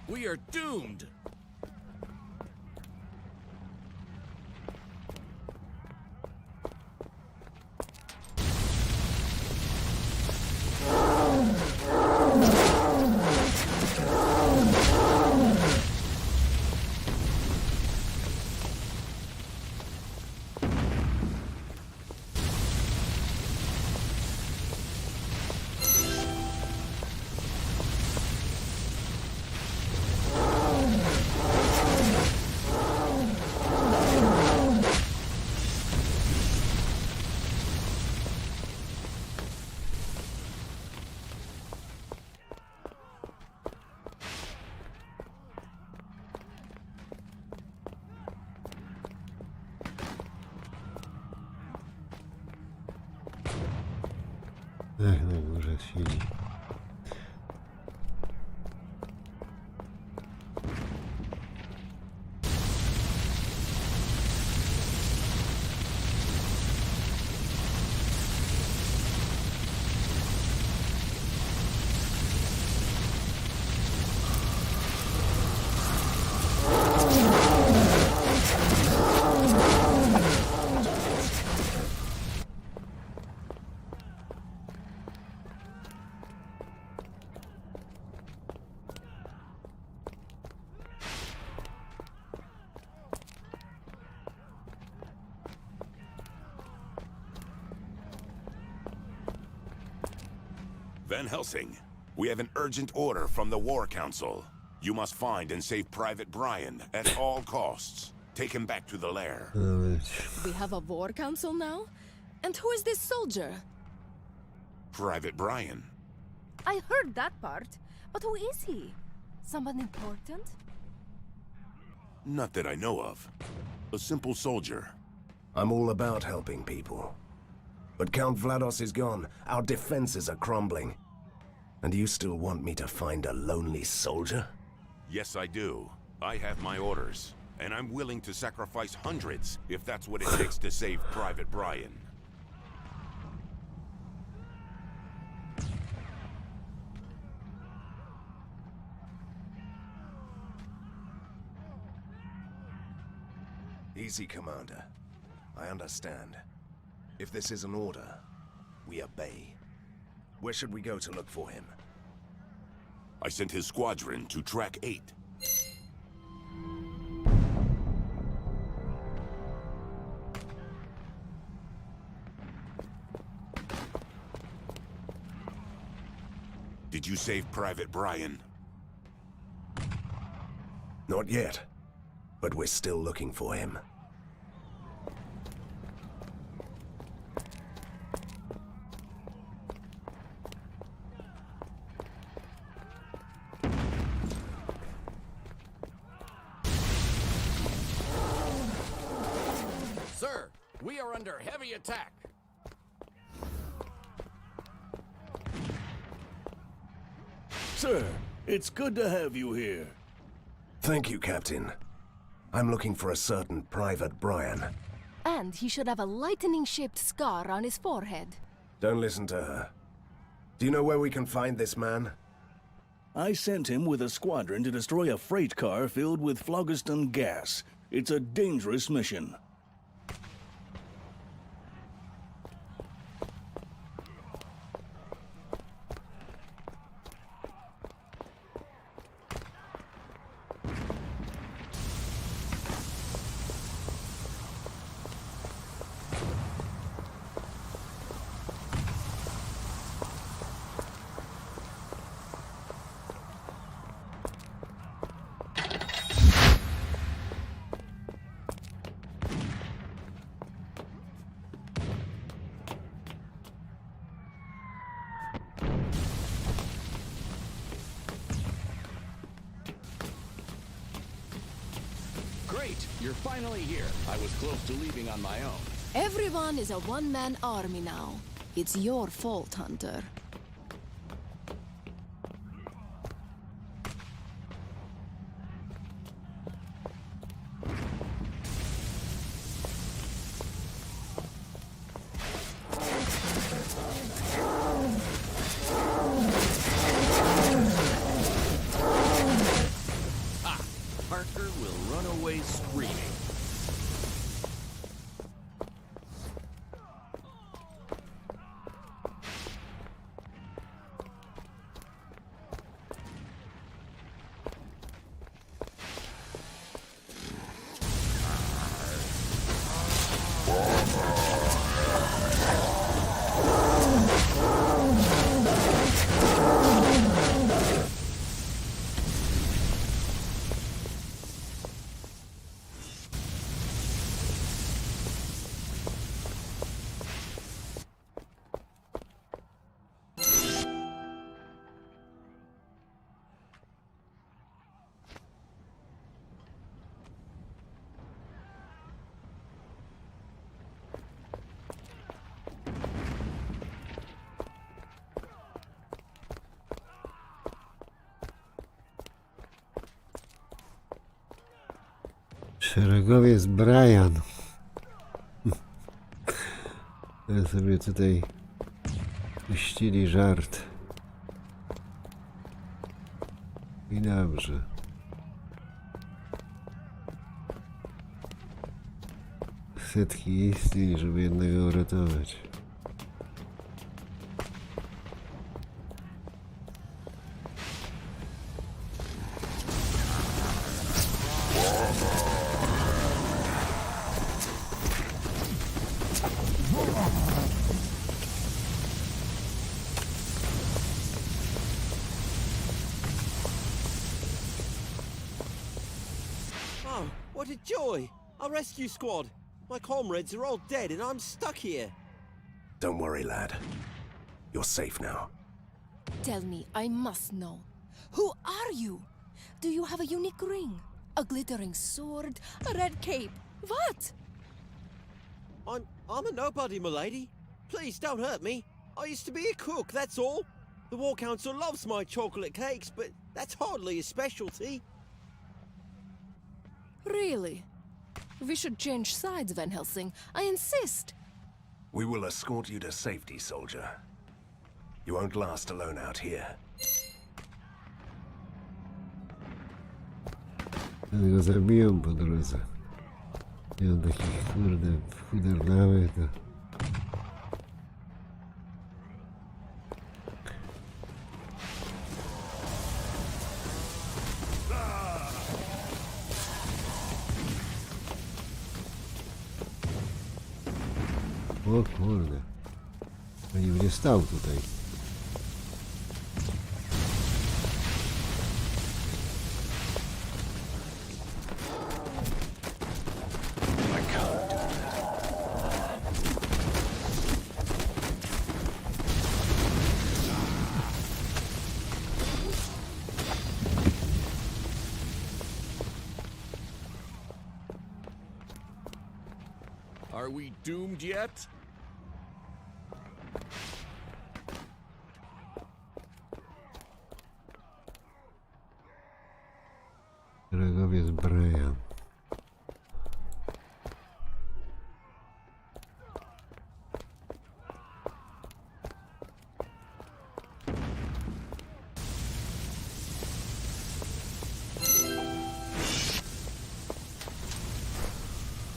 S8: We are doomed.
S1: Ech, na górze siedzi.
S9: Van Helsing, we have an urgent order from the War Council. You must find and save Private Brian at all costs. Take him back to the lair.
S3: We have a war council now? And who is this soldier?
S9: Private Brian.
S3: I heard that part, but who is he? Someone important?
S9: Not that I know of. A simple soldier.
S4: I'm all about helping people. But Count Vlados is gone. Our defenses are crumbling. And you still want me to find a lonely soldier?
S9: Yes, I do. I have my orders. And I'm willing to sacrifice hundreds if that's what it takes to save Private Brian.
S4: Easy, Commander. I understand. If this is an order, we obey. Where should we go to look for him?
S9: I sent his squadron to track 8. Did you save Private Brian?
S4: Not yet. But we're still looking for him.
S8: Sir, we are under heavy attack.
S13: Sir, it's good to have you here.
S4: Thank you, Captain. I'm looking for a certain Private Brian.
S3: And he should have a lightning-shaped scar on his forehead.
S4: Don't listen to her. Do you know where we can find this man?
S13: I sent him with a squadron to destroy a freight car filled with phlogiston gas. It's a dangerous mission.
S8: Great, you're finally here. I was close to leaving on my own.
S3: Everyone is a one-man army now. It's your fault, Hunter.
S8: Harker will run away screaming.
S1: Szeregowiec Brian. Ja sobie tutaj puścili żart. I dobrze. Setki istnień, żeby jednego uratować.
S10: joy! Our rescue squad! My comrades are all dead and I'm stuck here.
S4: Don't worry, lad. You're safe now.
S3: Tell me, I must know. Who are you? Do you have a unique ring? A glittering sword? A red cape? What?
S10: I'm a nobody, milady. Please don't hurt me. I used to be a cook, that's all. The War Council loves my chocolate cakes, but that's hardly a specialty.
S3: Really? We should change sides, Van Helsing. I insist.
S4: We will escort you to safety, soldier. You won't last alone out here.
S1: Ale go zabiją po drodze. I on taki kurde chuderlawy to... O kurde. Pani będzie stał tutaj.
S14: Are we doomed yet?
S1: Szeregowiec Brian.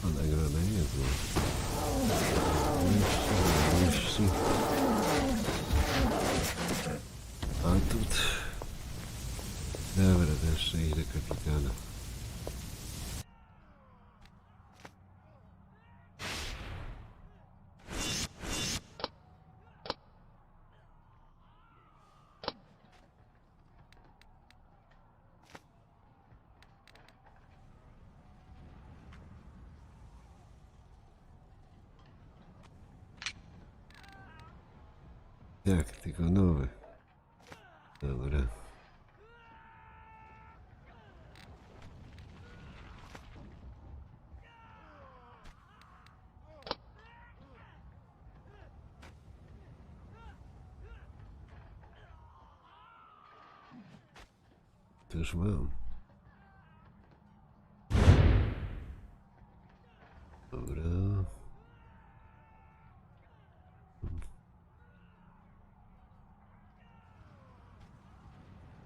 S1: Nagroda niezła. A tu... Dobra, to jeszcze idę kapitana. Tak, tylko nowy. Dobra. To już mam. Dobra.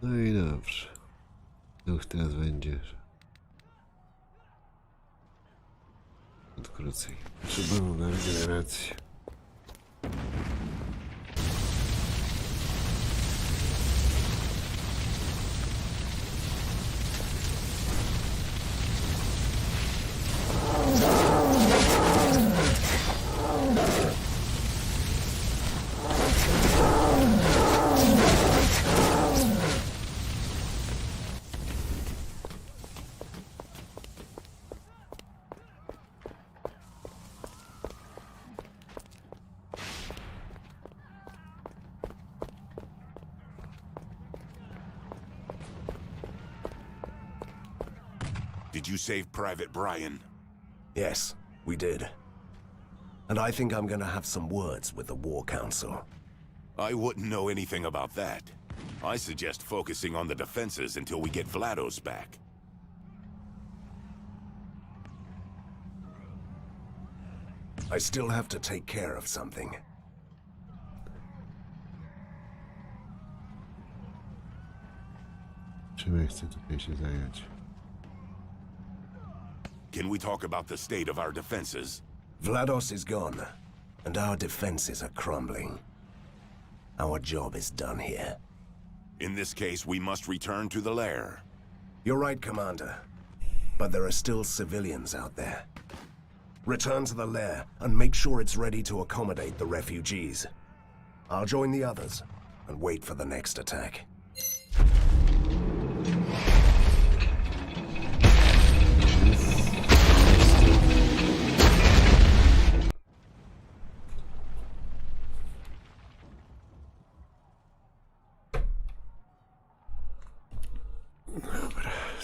S1: No i dobrze. Duch teraz będziesz. Od krócej. Trzeba mu na regenerację.
S9: Did you save Private Brian?
S4: Yes, we did. And I think I'm gonna have some words with the War Council.
S9: I wouldn't know anything about that. I suggest focusing on the defenses until we get Vlados back.
S4: I still have to take care of something.
S1: Czym ja chcę tutaj się zająć?
S9: Can we talk about the state of our defenses?
S4: Vlados is gone, and our defenses are crumbling. Our job is done here.
S9: In this case, we must return to the lair.
S4: You're right, Commander. But there are still civilians out there. Return to the lair and make sure it's ready to accommodate the refugees. I'll join the others and wait for the next attack.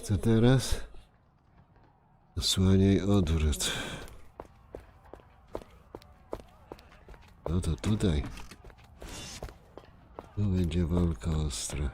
S1: Co teraz? Osłaniaj odwrót. No to tutaj. Tu będzie walka ostra.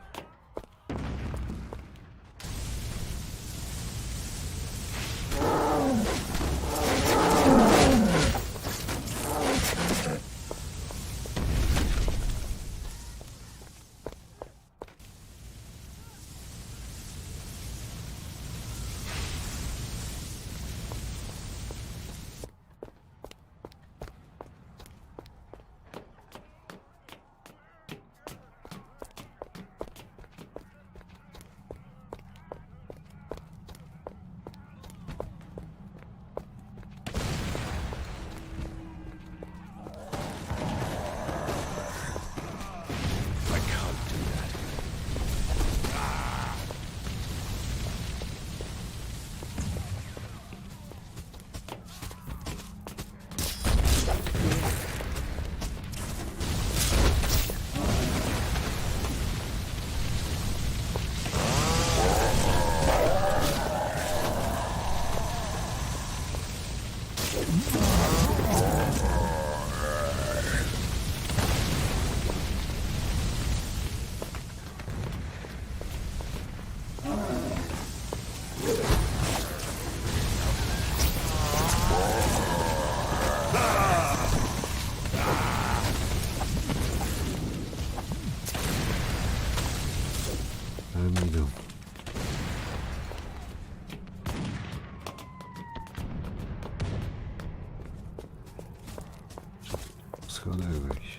S1: Schodałeś.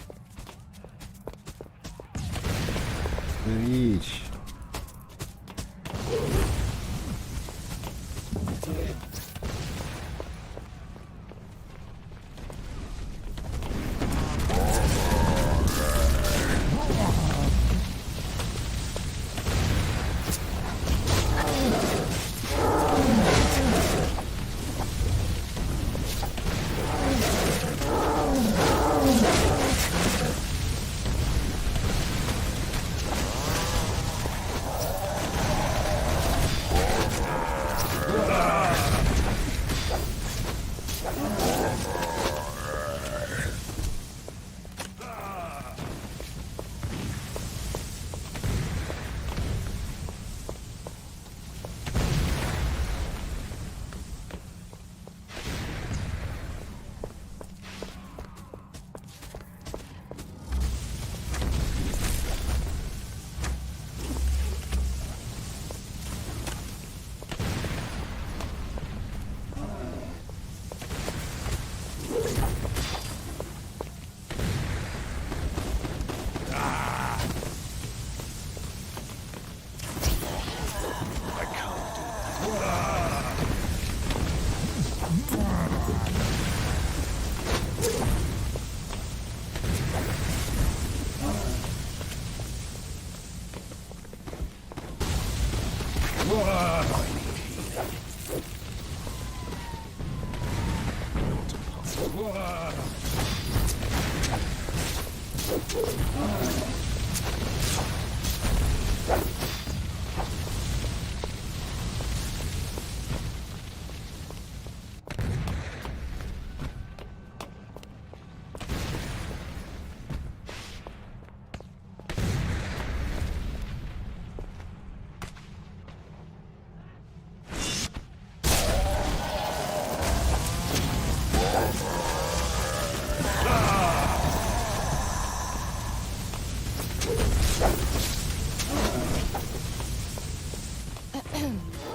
S1: No idź.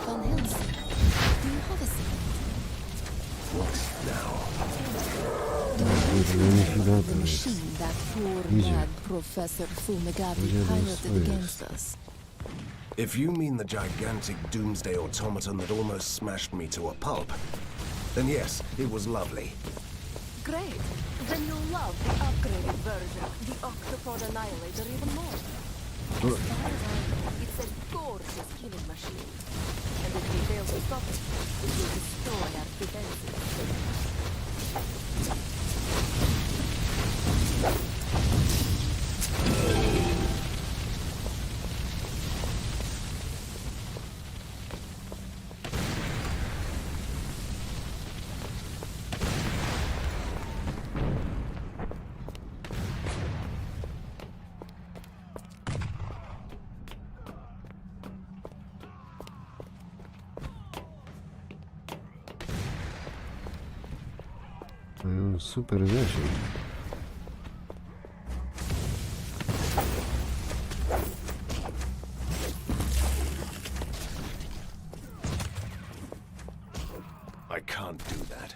S3: Van Helsing, do you have a second?
S4: What now?
S3: The machine that poor mad Professor Fumigati piloted against us.
S4: If you mean the gigantic doomsday automaton that almost smashed me to a pulp, then yes, it was lovely.
S3: Great. Then you'll love the upgraded version, the Octopod Annihilator, even more. As far as I know, it's a gorgeous killing machine. And if we fail to stop it, it will destroy our defenses.
S1: No, super zasięg.
S4: I can't do that.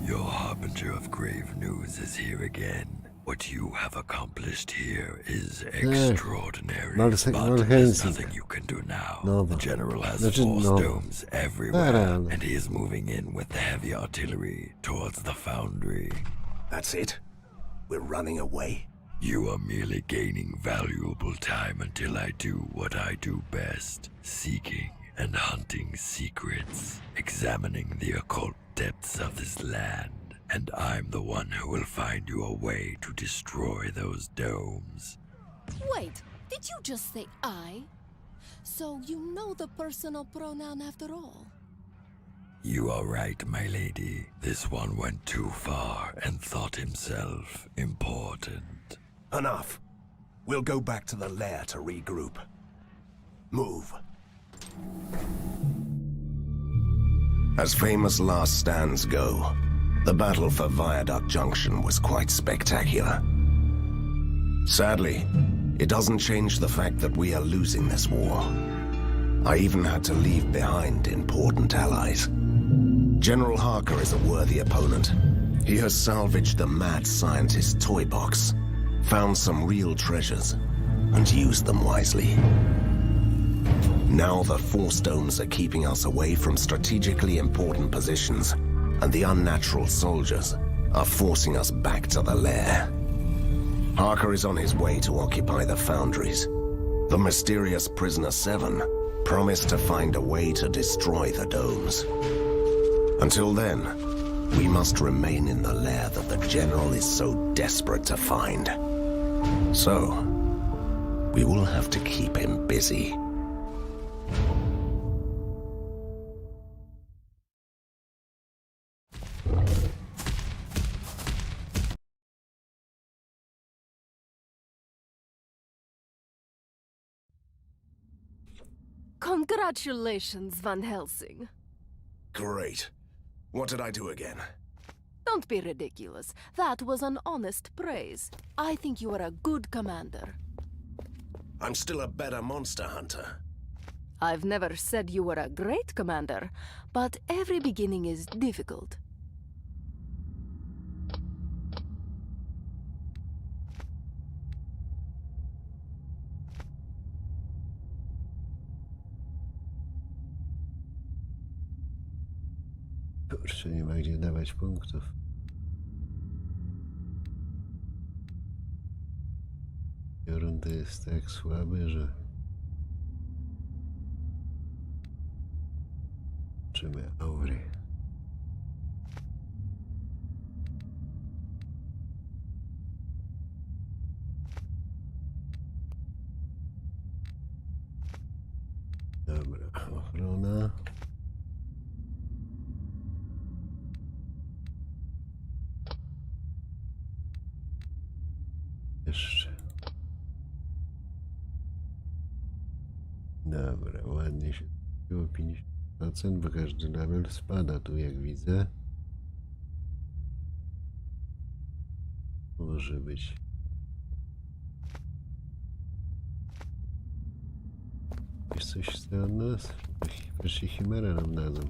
S7: Your harbinger of grave news is here again. What you have accomplished here is extraordinary, but there's nothing you can do now. The General has force domes everywhere, and he is moving in with the heavy artillery towards the foundry.
S4: That's it? We're running away?
S7: You are merely gaining valuable time until I do what I do best, seeking and hunting secrets, examining the occult depths of this land. And I'm the one who will find you a way to destroy those domes.
S3: Wait, did you just say I? So you know the personal pronoun after all?
S7: You are right, my lady. This one went too far and thought himself important.
S4: Enough. We'll go back to the lair to regroup. Move. As famous last stands go, the battle for Viaduct Junction was quite spectacular. Sadly, it doesn't change the fact that we are losing this war. I even had to leave behind important allies. General Harker is a worthy opponent. He has salvaged the mad scientist's toy box, found some real treasures, and used them wisely. Now the force domes are keeping us away from strategically important positions, and the unnatural soldiers are forcing us back to the lair. Harker is on his way to occupy the foundries. The mysterious Prisoner 7 promised to find a way to destroy the domes. Until then, we must remain in the lair that the General is so desperate to find. So, we will have to keep him busy.
S3: Congratulations, Van Helsing.
S4: Great. What did I do again?
S3: Don't be ridiculous. That was an honest praise. I think you are a good commander.
S4: I'm still a better monster hunter.
S3: I've never said you were a great commander, but every beginning is difficult.
S1: Kurczę, nie ma gdzie dawać punktów. Rundy jest tak słaby, że czymy aury. Dobra, ochrona. Jeszcze. Dobra, ładnie się było 50%, bo każdy level spada tu, jak widzę. Może być. Jest coś chce od nas? Wreszcie chimera nam dadzą.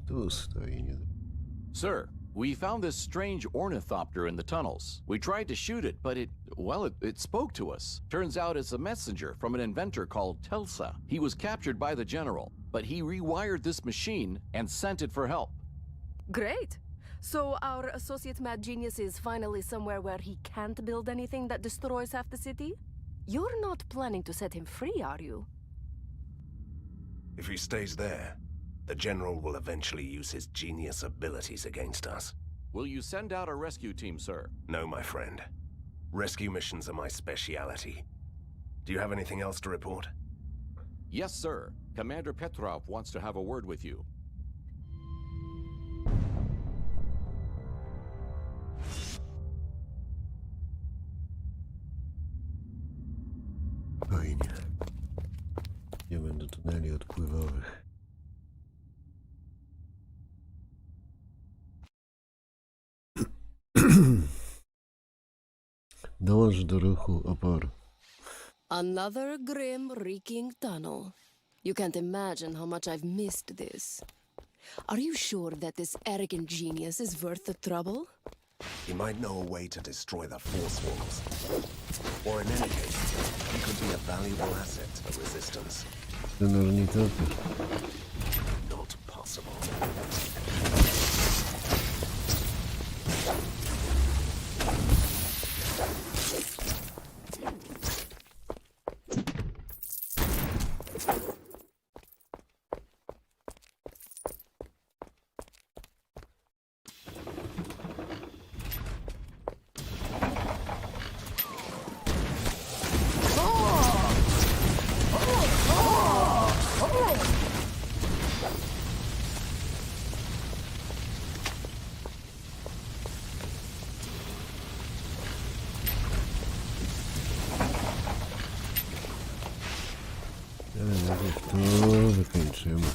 S1: Tu stoi, nie.
S8: Sir, we found this strange ornithopter in the tunnels. We tried to shoot it, but it spoke to us. Turns out it's a messenger from an inventor called Telsa. He was captured by the General, but he rewired this machine and sent it for help.
S3: Great! So our associate mad genius is finally somewhere where he can't build anything that destroys half the city? You're not planning to set him free, are you?
S4: If he stays there, the General will eventually use his genius abilities against us.
S8: Will you send out a rescue team, sir?
S4: No, my friend. Rescue missions are my speciality. Do you have anything else to report?
S8: Yes, sir. Commander Petrov wants to have a word with you.
S1: Fajnie. Idziemy do tuneli odpływowych. Dołącz do ruchu oporu.
S3: Another grim, reeking tunnel. You can't imagine how much I've missed this. Are you sure that this arrogant genius is worth the trouble?
S4: He might know a way to destroy the force walls. Or in any case, he could be a valuable asset to the Resistance.
S1: Ten ornitoper.
S4: Not possible.
S1: To wykończymy.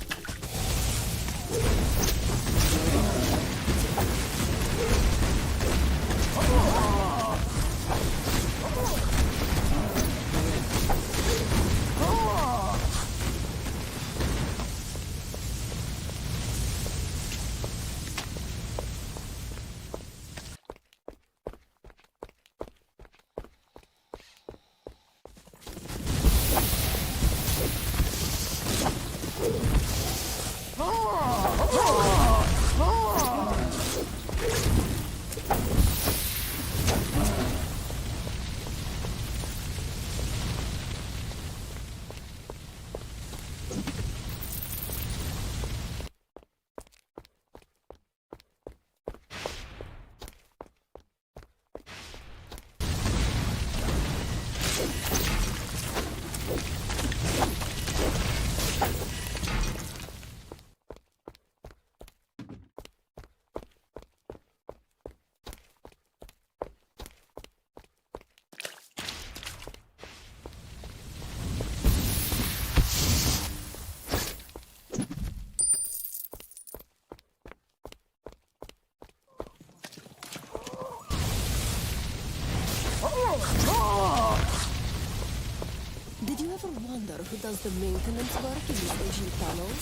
S3: Did you ever wonder who does the maintenance work in these ancient tunnels?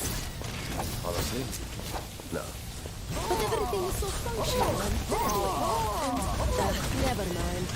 S4: Honestly? No.
S3: But everything is so functional and deadly. And, never mind.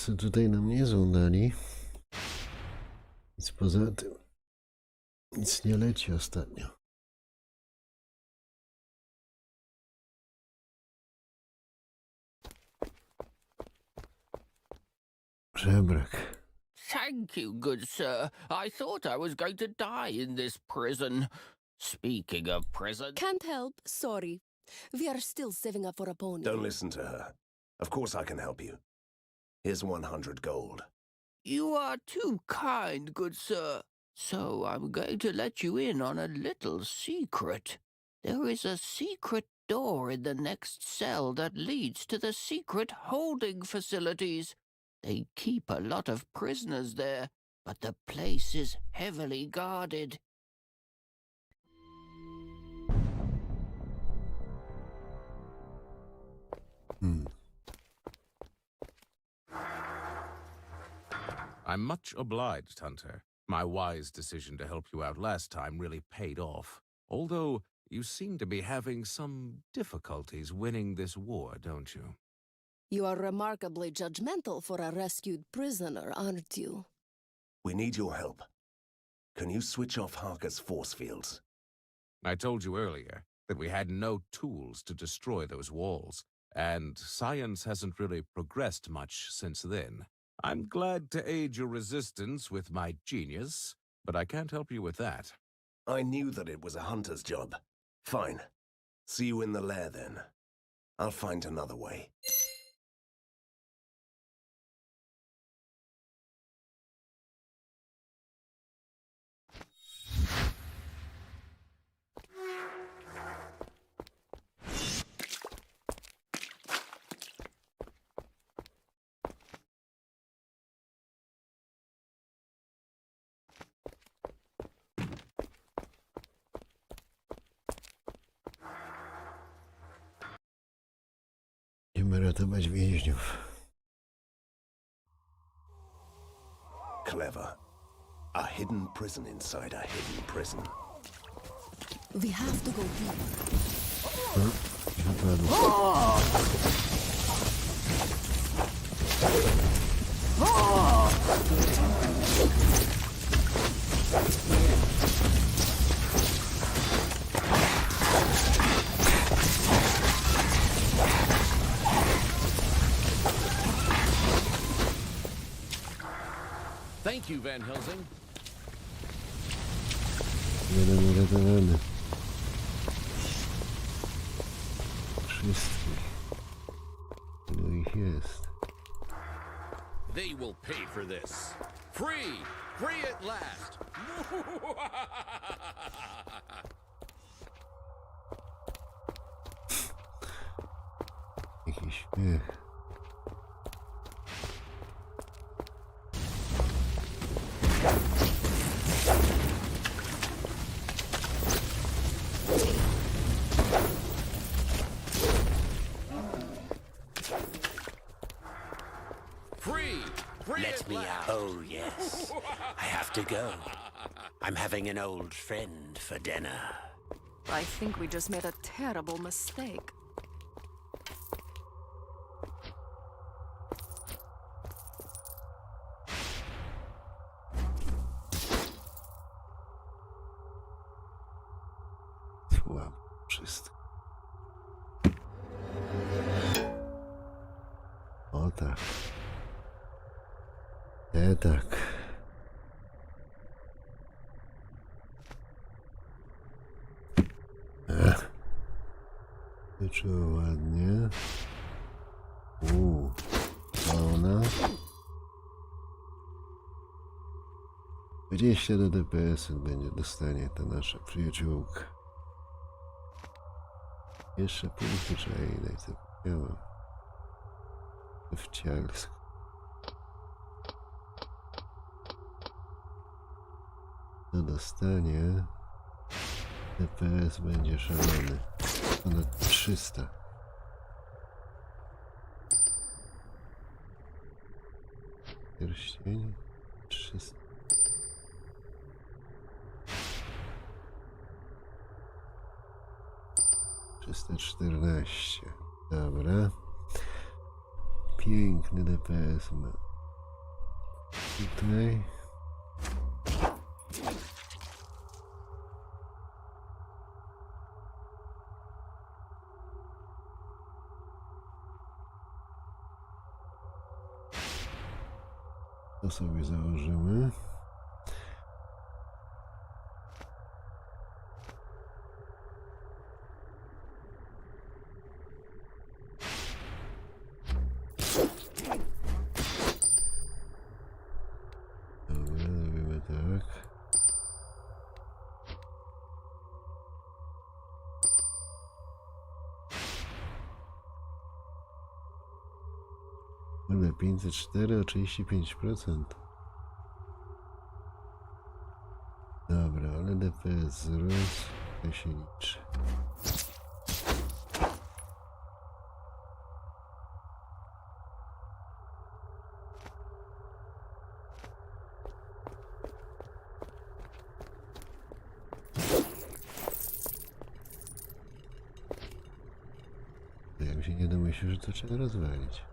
S1: Kasy tutaj nam nie dali. Nic poza tym. Nic nie leci ostatnio. Żebrak.
S15: Thank you, good sir. I thought I was going to die in this prison. Speaking of prison...
S3: Can't help, sorry. We are still saving up for a pony.
S4: Don't listen to her. Of course I can help you. Here's 100 gold.
S15: You are too kind, good sir. So I'm going to let you in on a little secret. There is a secret door in the next cell that leads to the secret holding facilities. They keep a lot of prisoners there, but the place is heavily guarded.
S5: I'm much obliged, Hunter. My wise decision to help you out last time really paid off. Although, you seem to be having some difficulties winning this war, don't you?
S3: You are remarkably judgmental for a rescued prisoner, aren't you?
S4: We need your help. Can you switch off Harker's force fields?
S5: I told you earlier that we had no tools to destroy those walls, and science hasn't really progressed much since then. I'm glad to aid your resistance with my genius, but I can't help you with that.
S4: I knew that it was a hunter's job. Fine. See you in the lair then. I'll find another way.
S1: Musimy ratować więźniów.
S4: Clever. A hidden prison inside a hidden prison.
S3: We have to go deeper.
S14: Thank you, Van Helsing.
S1: Jeden uratowany. Wszystkich. Ilu ich jest?
S14: They will pay for this. Free! Free at last!
S1: Jakiś śmiech.
S6: Let me out. Oh, yes. I have to go. I'm having an old friend for dinner.
S3: I think we just made a terrible mistake.
S1: Łam wszystko. O tak. Tak. Wyczuło ładnie. Ona. 20 do DPS będzie dostanie ta nasza przyjaciółka. Jeszcze punkty trzeba jej dać, zapomniałem. Wcielsk. To dostanie. DPS będzie szalony. Ponad 300. Pierścień 300. $314. Dobra. Piękny DPS ma. Tutaj. To sobie założymy. Kurde, 504 o 35%. Dobra, ale DPS wzrósł, to się liczy. Ja bym się nie domyślił, że to trzeba rozwalić.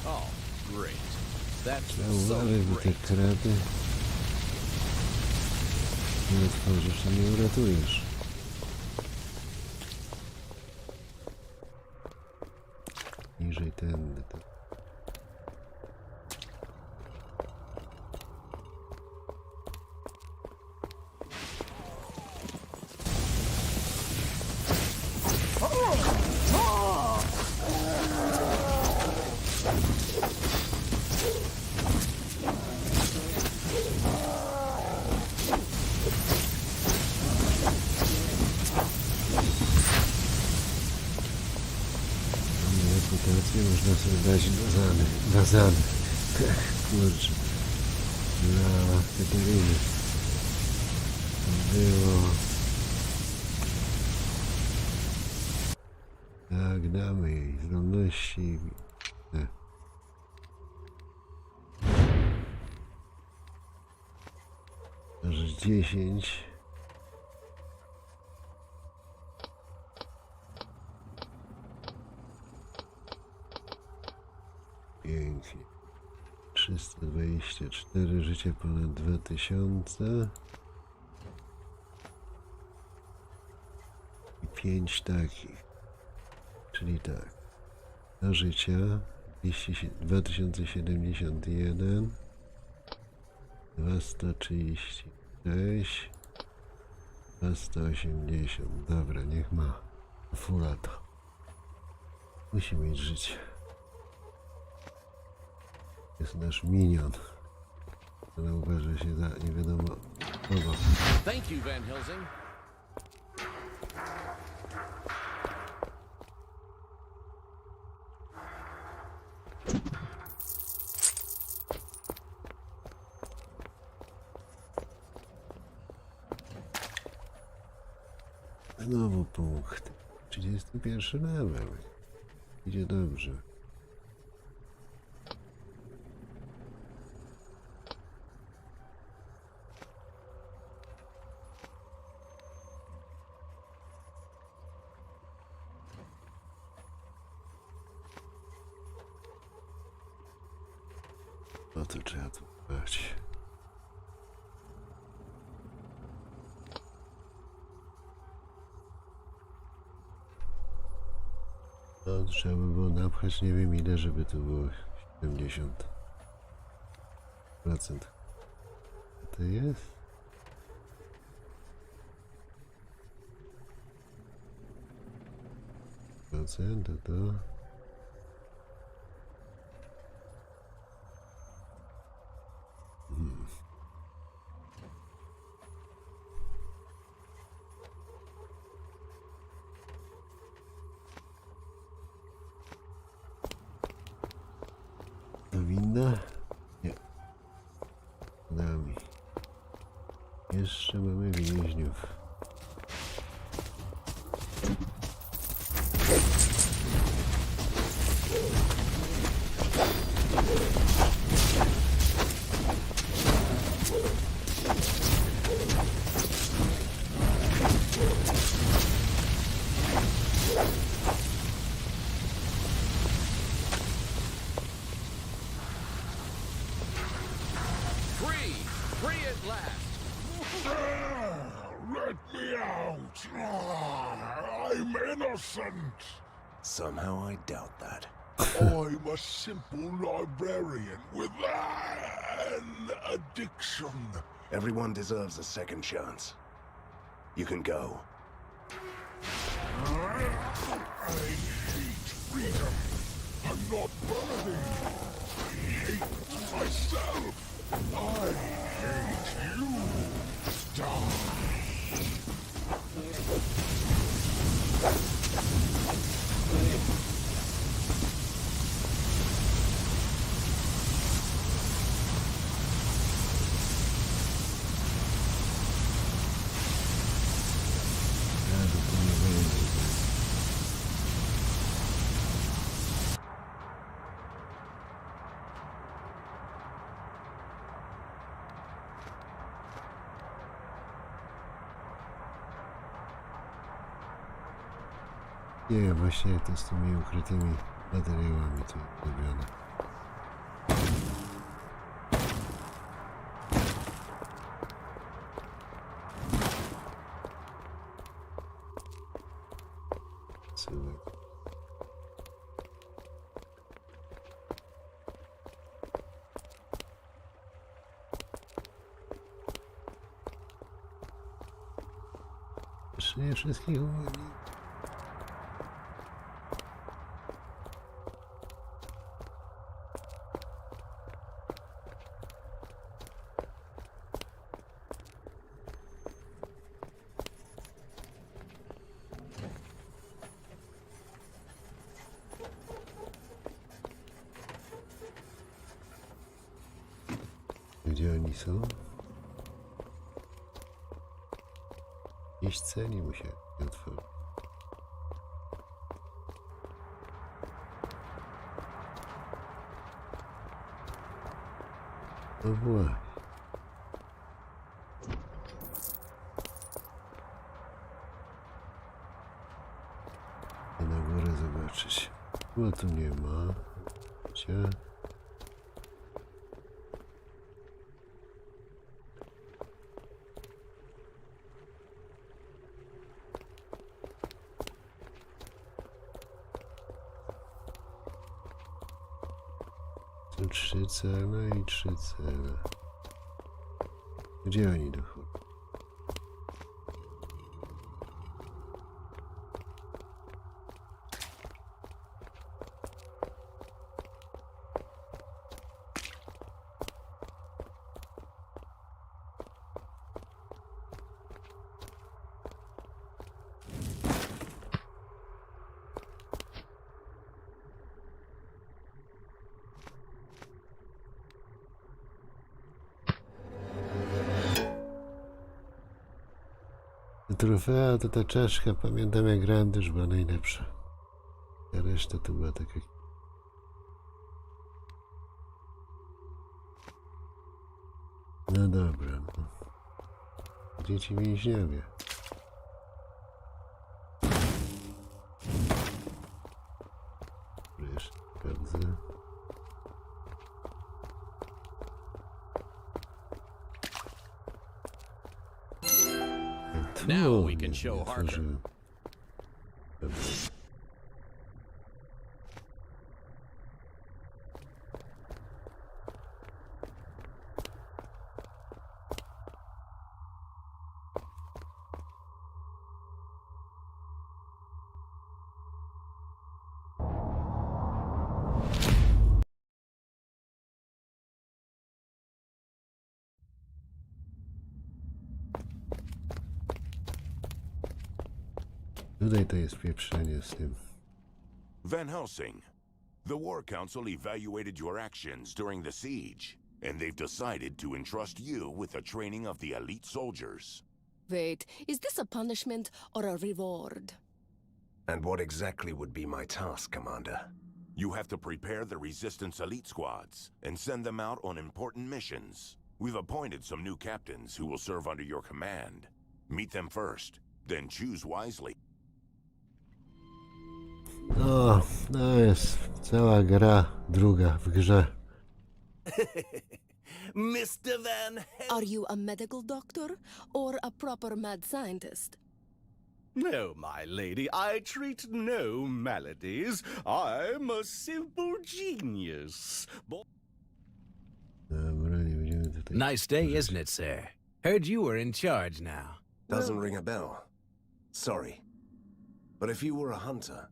S14: Oh, great. That's so
S1: Uważaj, bo te
S14: great.
S1: kraty nie otworzysz, a nie uratujesz. Niżej tędy. Tak. Reputację można sobie dać na zany. Kurczę. Dla Katariny. Było. Tak, damy jej zdolności. Aż 10. Pięknie. 324, życie ponad 2000. I 5 takich. Czyli tak. Do życia 2071. 236. 280. Dobra, niech ma. Fula to. Musi mieć życie. Jest nasz minion. Ale uważa się za nie wiadomo kogo.
S14: Thank you, Van Helsing.
S1: Znowu punkt. 31 level. Idzie dobrze. No to trzeba tu dbać. No, trzeba by było napchać, nie wiem ile, żeby to było 70%. Co to jest? Procent to... To winna? Nie. Nami. Jeszcze mamy więźniów.
S14: Free at last.
S9: Let me out! I'm innocent!
S4: Somehow I doubt that.
S9: I'm a simple librarian with an addiction.
S4: Everyone deserves a second chance. You can go.
S9: I hate freedom. I'm not worthy. I hate myself. I hate you. Die.
S1: Nie, właśnie to z tymi ukrytymi materiałami tu robione. Słuchaj. Jeszcze nie wszystkich uwolnił. Gdzie oni są? Gdzieś celi mu się otworzyć. No właśnie. Chcę na górę zobaczyć. Bo tu nie ma. Gdzie? Tu 3 cele i 3 cele. Gdzie oni dochodzą? Trofea to ta czaszka, pamiętam jak grałem, też była najlepsza. A reszta to była taka... No dobra, no. Gdzie ci więźniowie? Jeszcze sprawdzę.
S14: Now we can show Harker.
S1: Tutaj to jest pieprzenie z tym.
S9: Van Helsing, the War Council evaluated your actions during the siege, and they've decided to entrust you with the training of the elite soldiers.
S3: Wait, is this a punishment or a reward?
S4: And what exactly would be my task, Commander?
S9: You have to prepare the Resistance elite squads and send them out on important missions. We've appointed some new captains who will serve under your command. Meet them first, then choose wisely.
S1: O, to jest cała gra druga w grze.
S10: Mr. Van Helsing.
S3: Are you a medical doctor or a proper mad scientist?
S16: No, my lady, I treat no maladies. I'm a simple genius.
S1: Dobra, nie będziemy tutaj...
S2: Nice day, isn't it, sir?
S5: Heard you were in charge now.
S4: Doesn't ring a bell. Sorry. But if you were a hunter,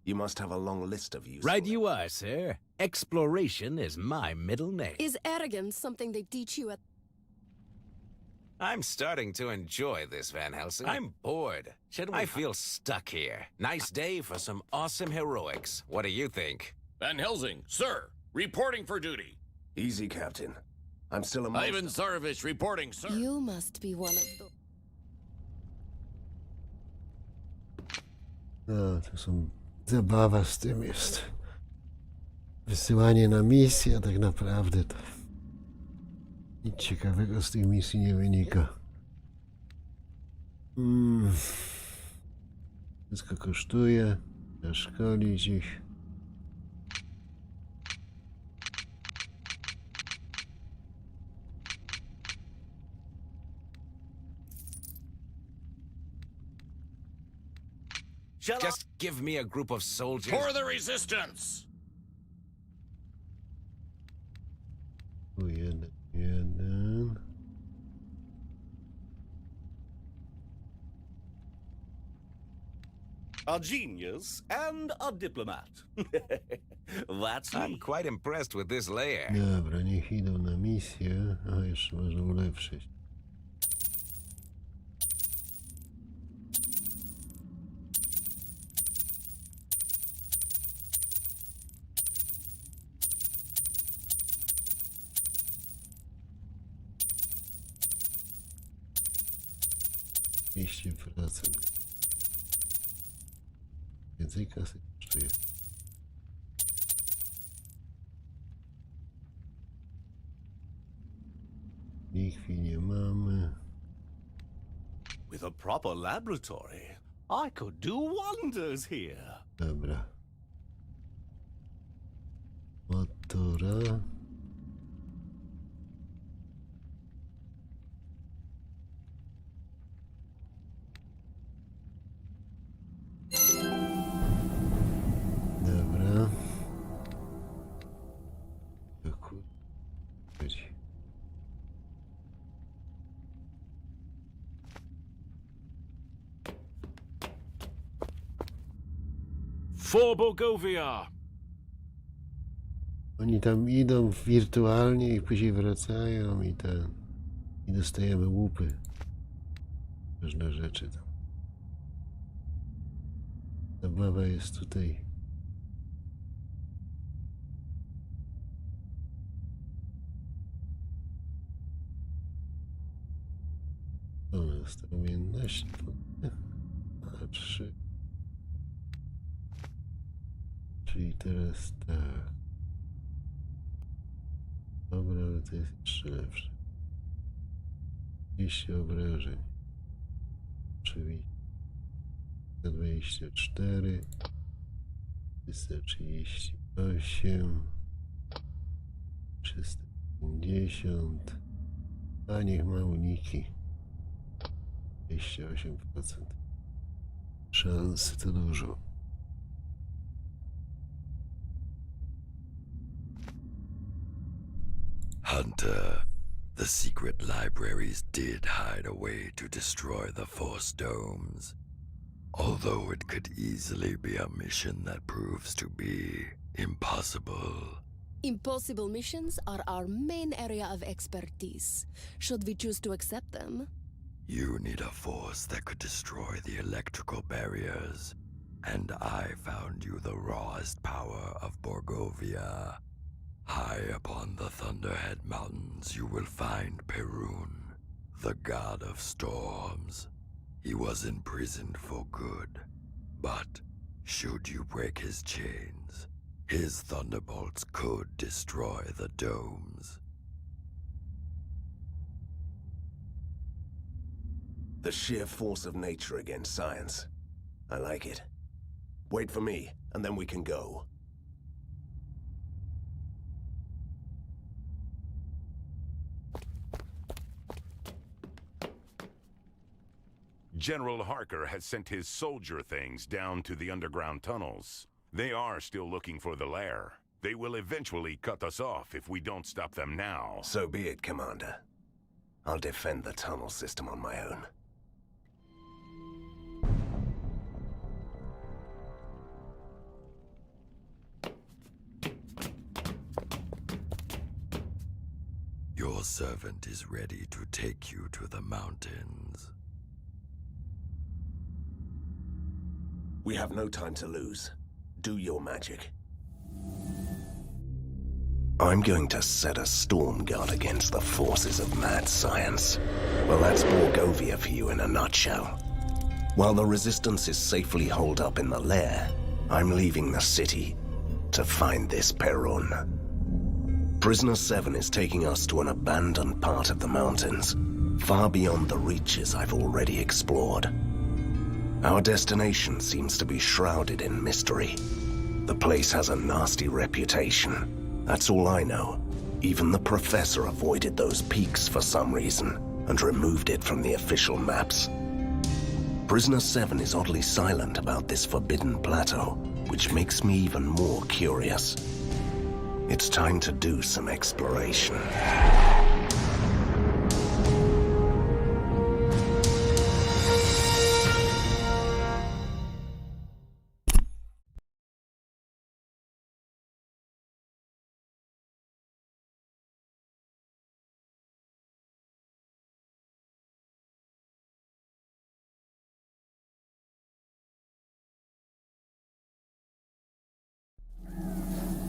S4: you must have a long list of useful...
S5: Right you are, sir. Exploration is my middle name.
S3: Is arrogance something they teach you at...
S2: I'm starting to enjoy this, Van Helsing. I'm bored. I feel stuck here. Nice day for some awesome heroics. What do you think?
S14: Van Helsing, sir, reporting for duty.
S4: Easy, Captain. I'm still a monster.
S14: Ivan Tsarevich reporting, sir.
S3: You must be one of the...
S1: No, to są... Zabawa z tym jest. Wysyłanie na misję, a tak naprawdę to... Nic ciekawego z tej misji nie wynika. Wszystko kosztuje. Zaszkolić ich.
S2: Just give me a group of soldiers.
S14: For the resistance!
S1: Tu jeden.
S16: A genius and a diplomat. That's
S2: I'm quite impressed with this layer.
S1: Dobra, niech idą na misję. A jeszcze można ulepszyć. Więcej kasy kosztuje. Likwi nie mamy.
S16: With a proper laboratory, I could do wonders here.
S1: Dobra. Motora. Dobra.
S5: For Borgovia!
S1: Oni tam idą wirtualnie i później wracają i dostajemy łupy. Różne rzeczy tam. Zabawa jest tutaj. To nas ta umiejętność. A 3. Czyli teraz tak. Dobra, ale to jest jeszcze lepsze. 30 obrażeń. Oczywiście. 124. 338. 350. A niech ma uniki. 28%. Szansy to dużo.
S7: Hunter, the secret libraries did hide a way to destroy the Force Domes. Although it could easily be a mission that proves to be impossible.
S3: Impossible missions are our main area of expertise. Should we choose to accept them?
S7: You need a force that could destroy the electrical barriers. And I found you the rawest power of Borgovia. High upon the Thunderhead Mountains you will find Perun, the god of storms. He was imprisoned for good, but should you break his chains, his thunderbolts could destroy the domes.
S4: The sheer force of nature against science. I like it. Wait for me, and then we can go.
S9: General Harker has sent his soldier things down to the underground tunnels. They are still looking for the lair. They will eventually cut us off if we don't stop them now.
S4: So be it, Commander. I'll defend the tunnel system on my own.
S7: Your servant is ready to take you to the mountains.
S4: We have no time to lose. Do your magic. I'm going to set a storm guard against the forces of mad science. Well, that's Borgovia for you in a nutshell. While the resistance is safely holed up in the lair, I'm leaving the city to find this Perun. Prisoner 7 is taking us to an abandoned part of the mountains, far beyond the reaches I've already explored. Our destination seems to be shrouded in mystery. The place has a nasty reputation. That's all I know. Even the professor avoided those peaks for some reason, and removed it from the official maps. Prisoner 7 is oddly silent about this forbidden plateau, which makes me even more curious. It's time to do some exploration.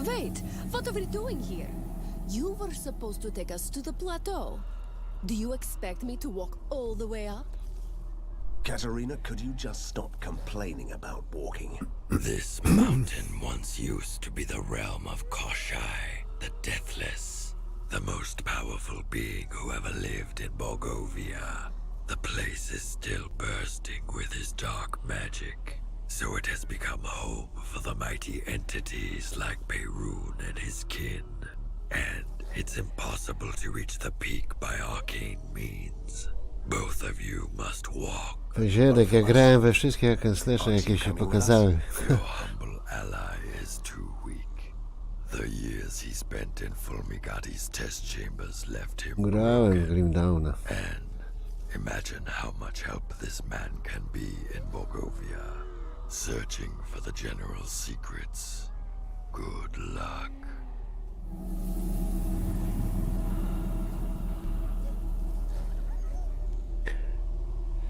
S3: Wait, what are we doing here? You were supposed to take us to the plateau. Do you expect me to walk all the way up?
S4: Katerina, could you just stop complaining about walking?
S7: This mountain once used to be the realm of Koshai, the Deathless, the most powerful being who ever lived in Borgovia. The place is still bursting with his dark magic, so it has become home for the mighty entities like Perun and his kin. And it's impossible to reach the peak by arcane means. Both of you must walk.
S1: Poziedek, ja grałem we wszystkie hack'n'slashe, jakie się pokazały.
S7: Your humble ally is too weak. The years he spent in Fulmigati's test chambers left him
S1: Grałem w Grimdowna.
S7: And imagine how much help this man can be in Borgovia. Searching for the general's secrets. Good luck.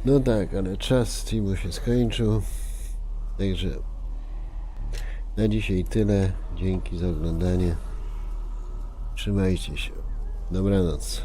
S1: No tak, ale czas streamu się skończył. Także na dzisiaj tyle. Dzięki za oglądanie. Trzymajcie się. Dobranoc.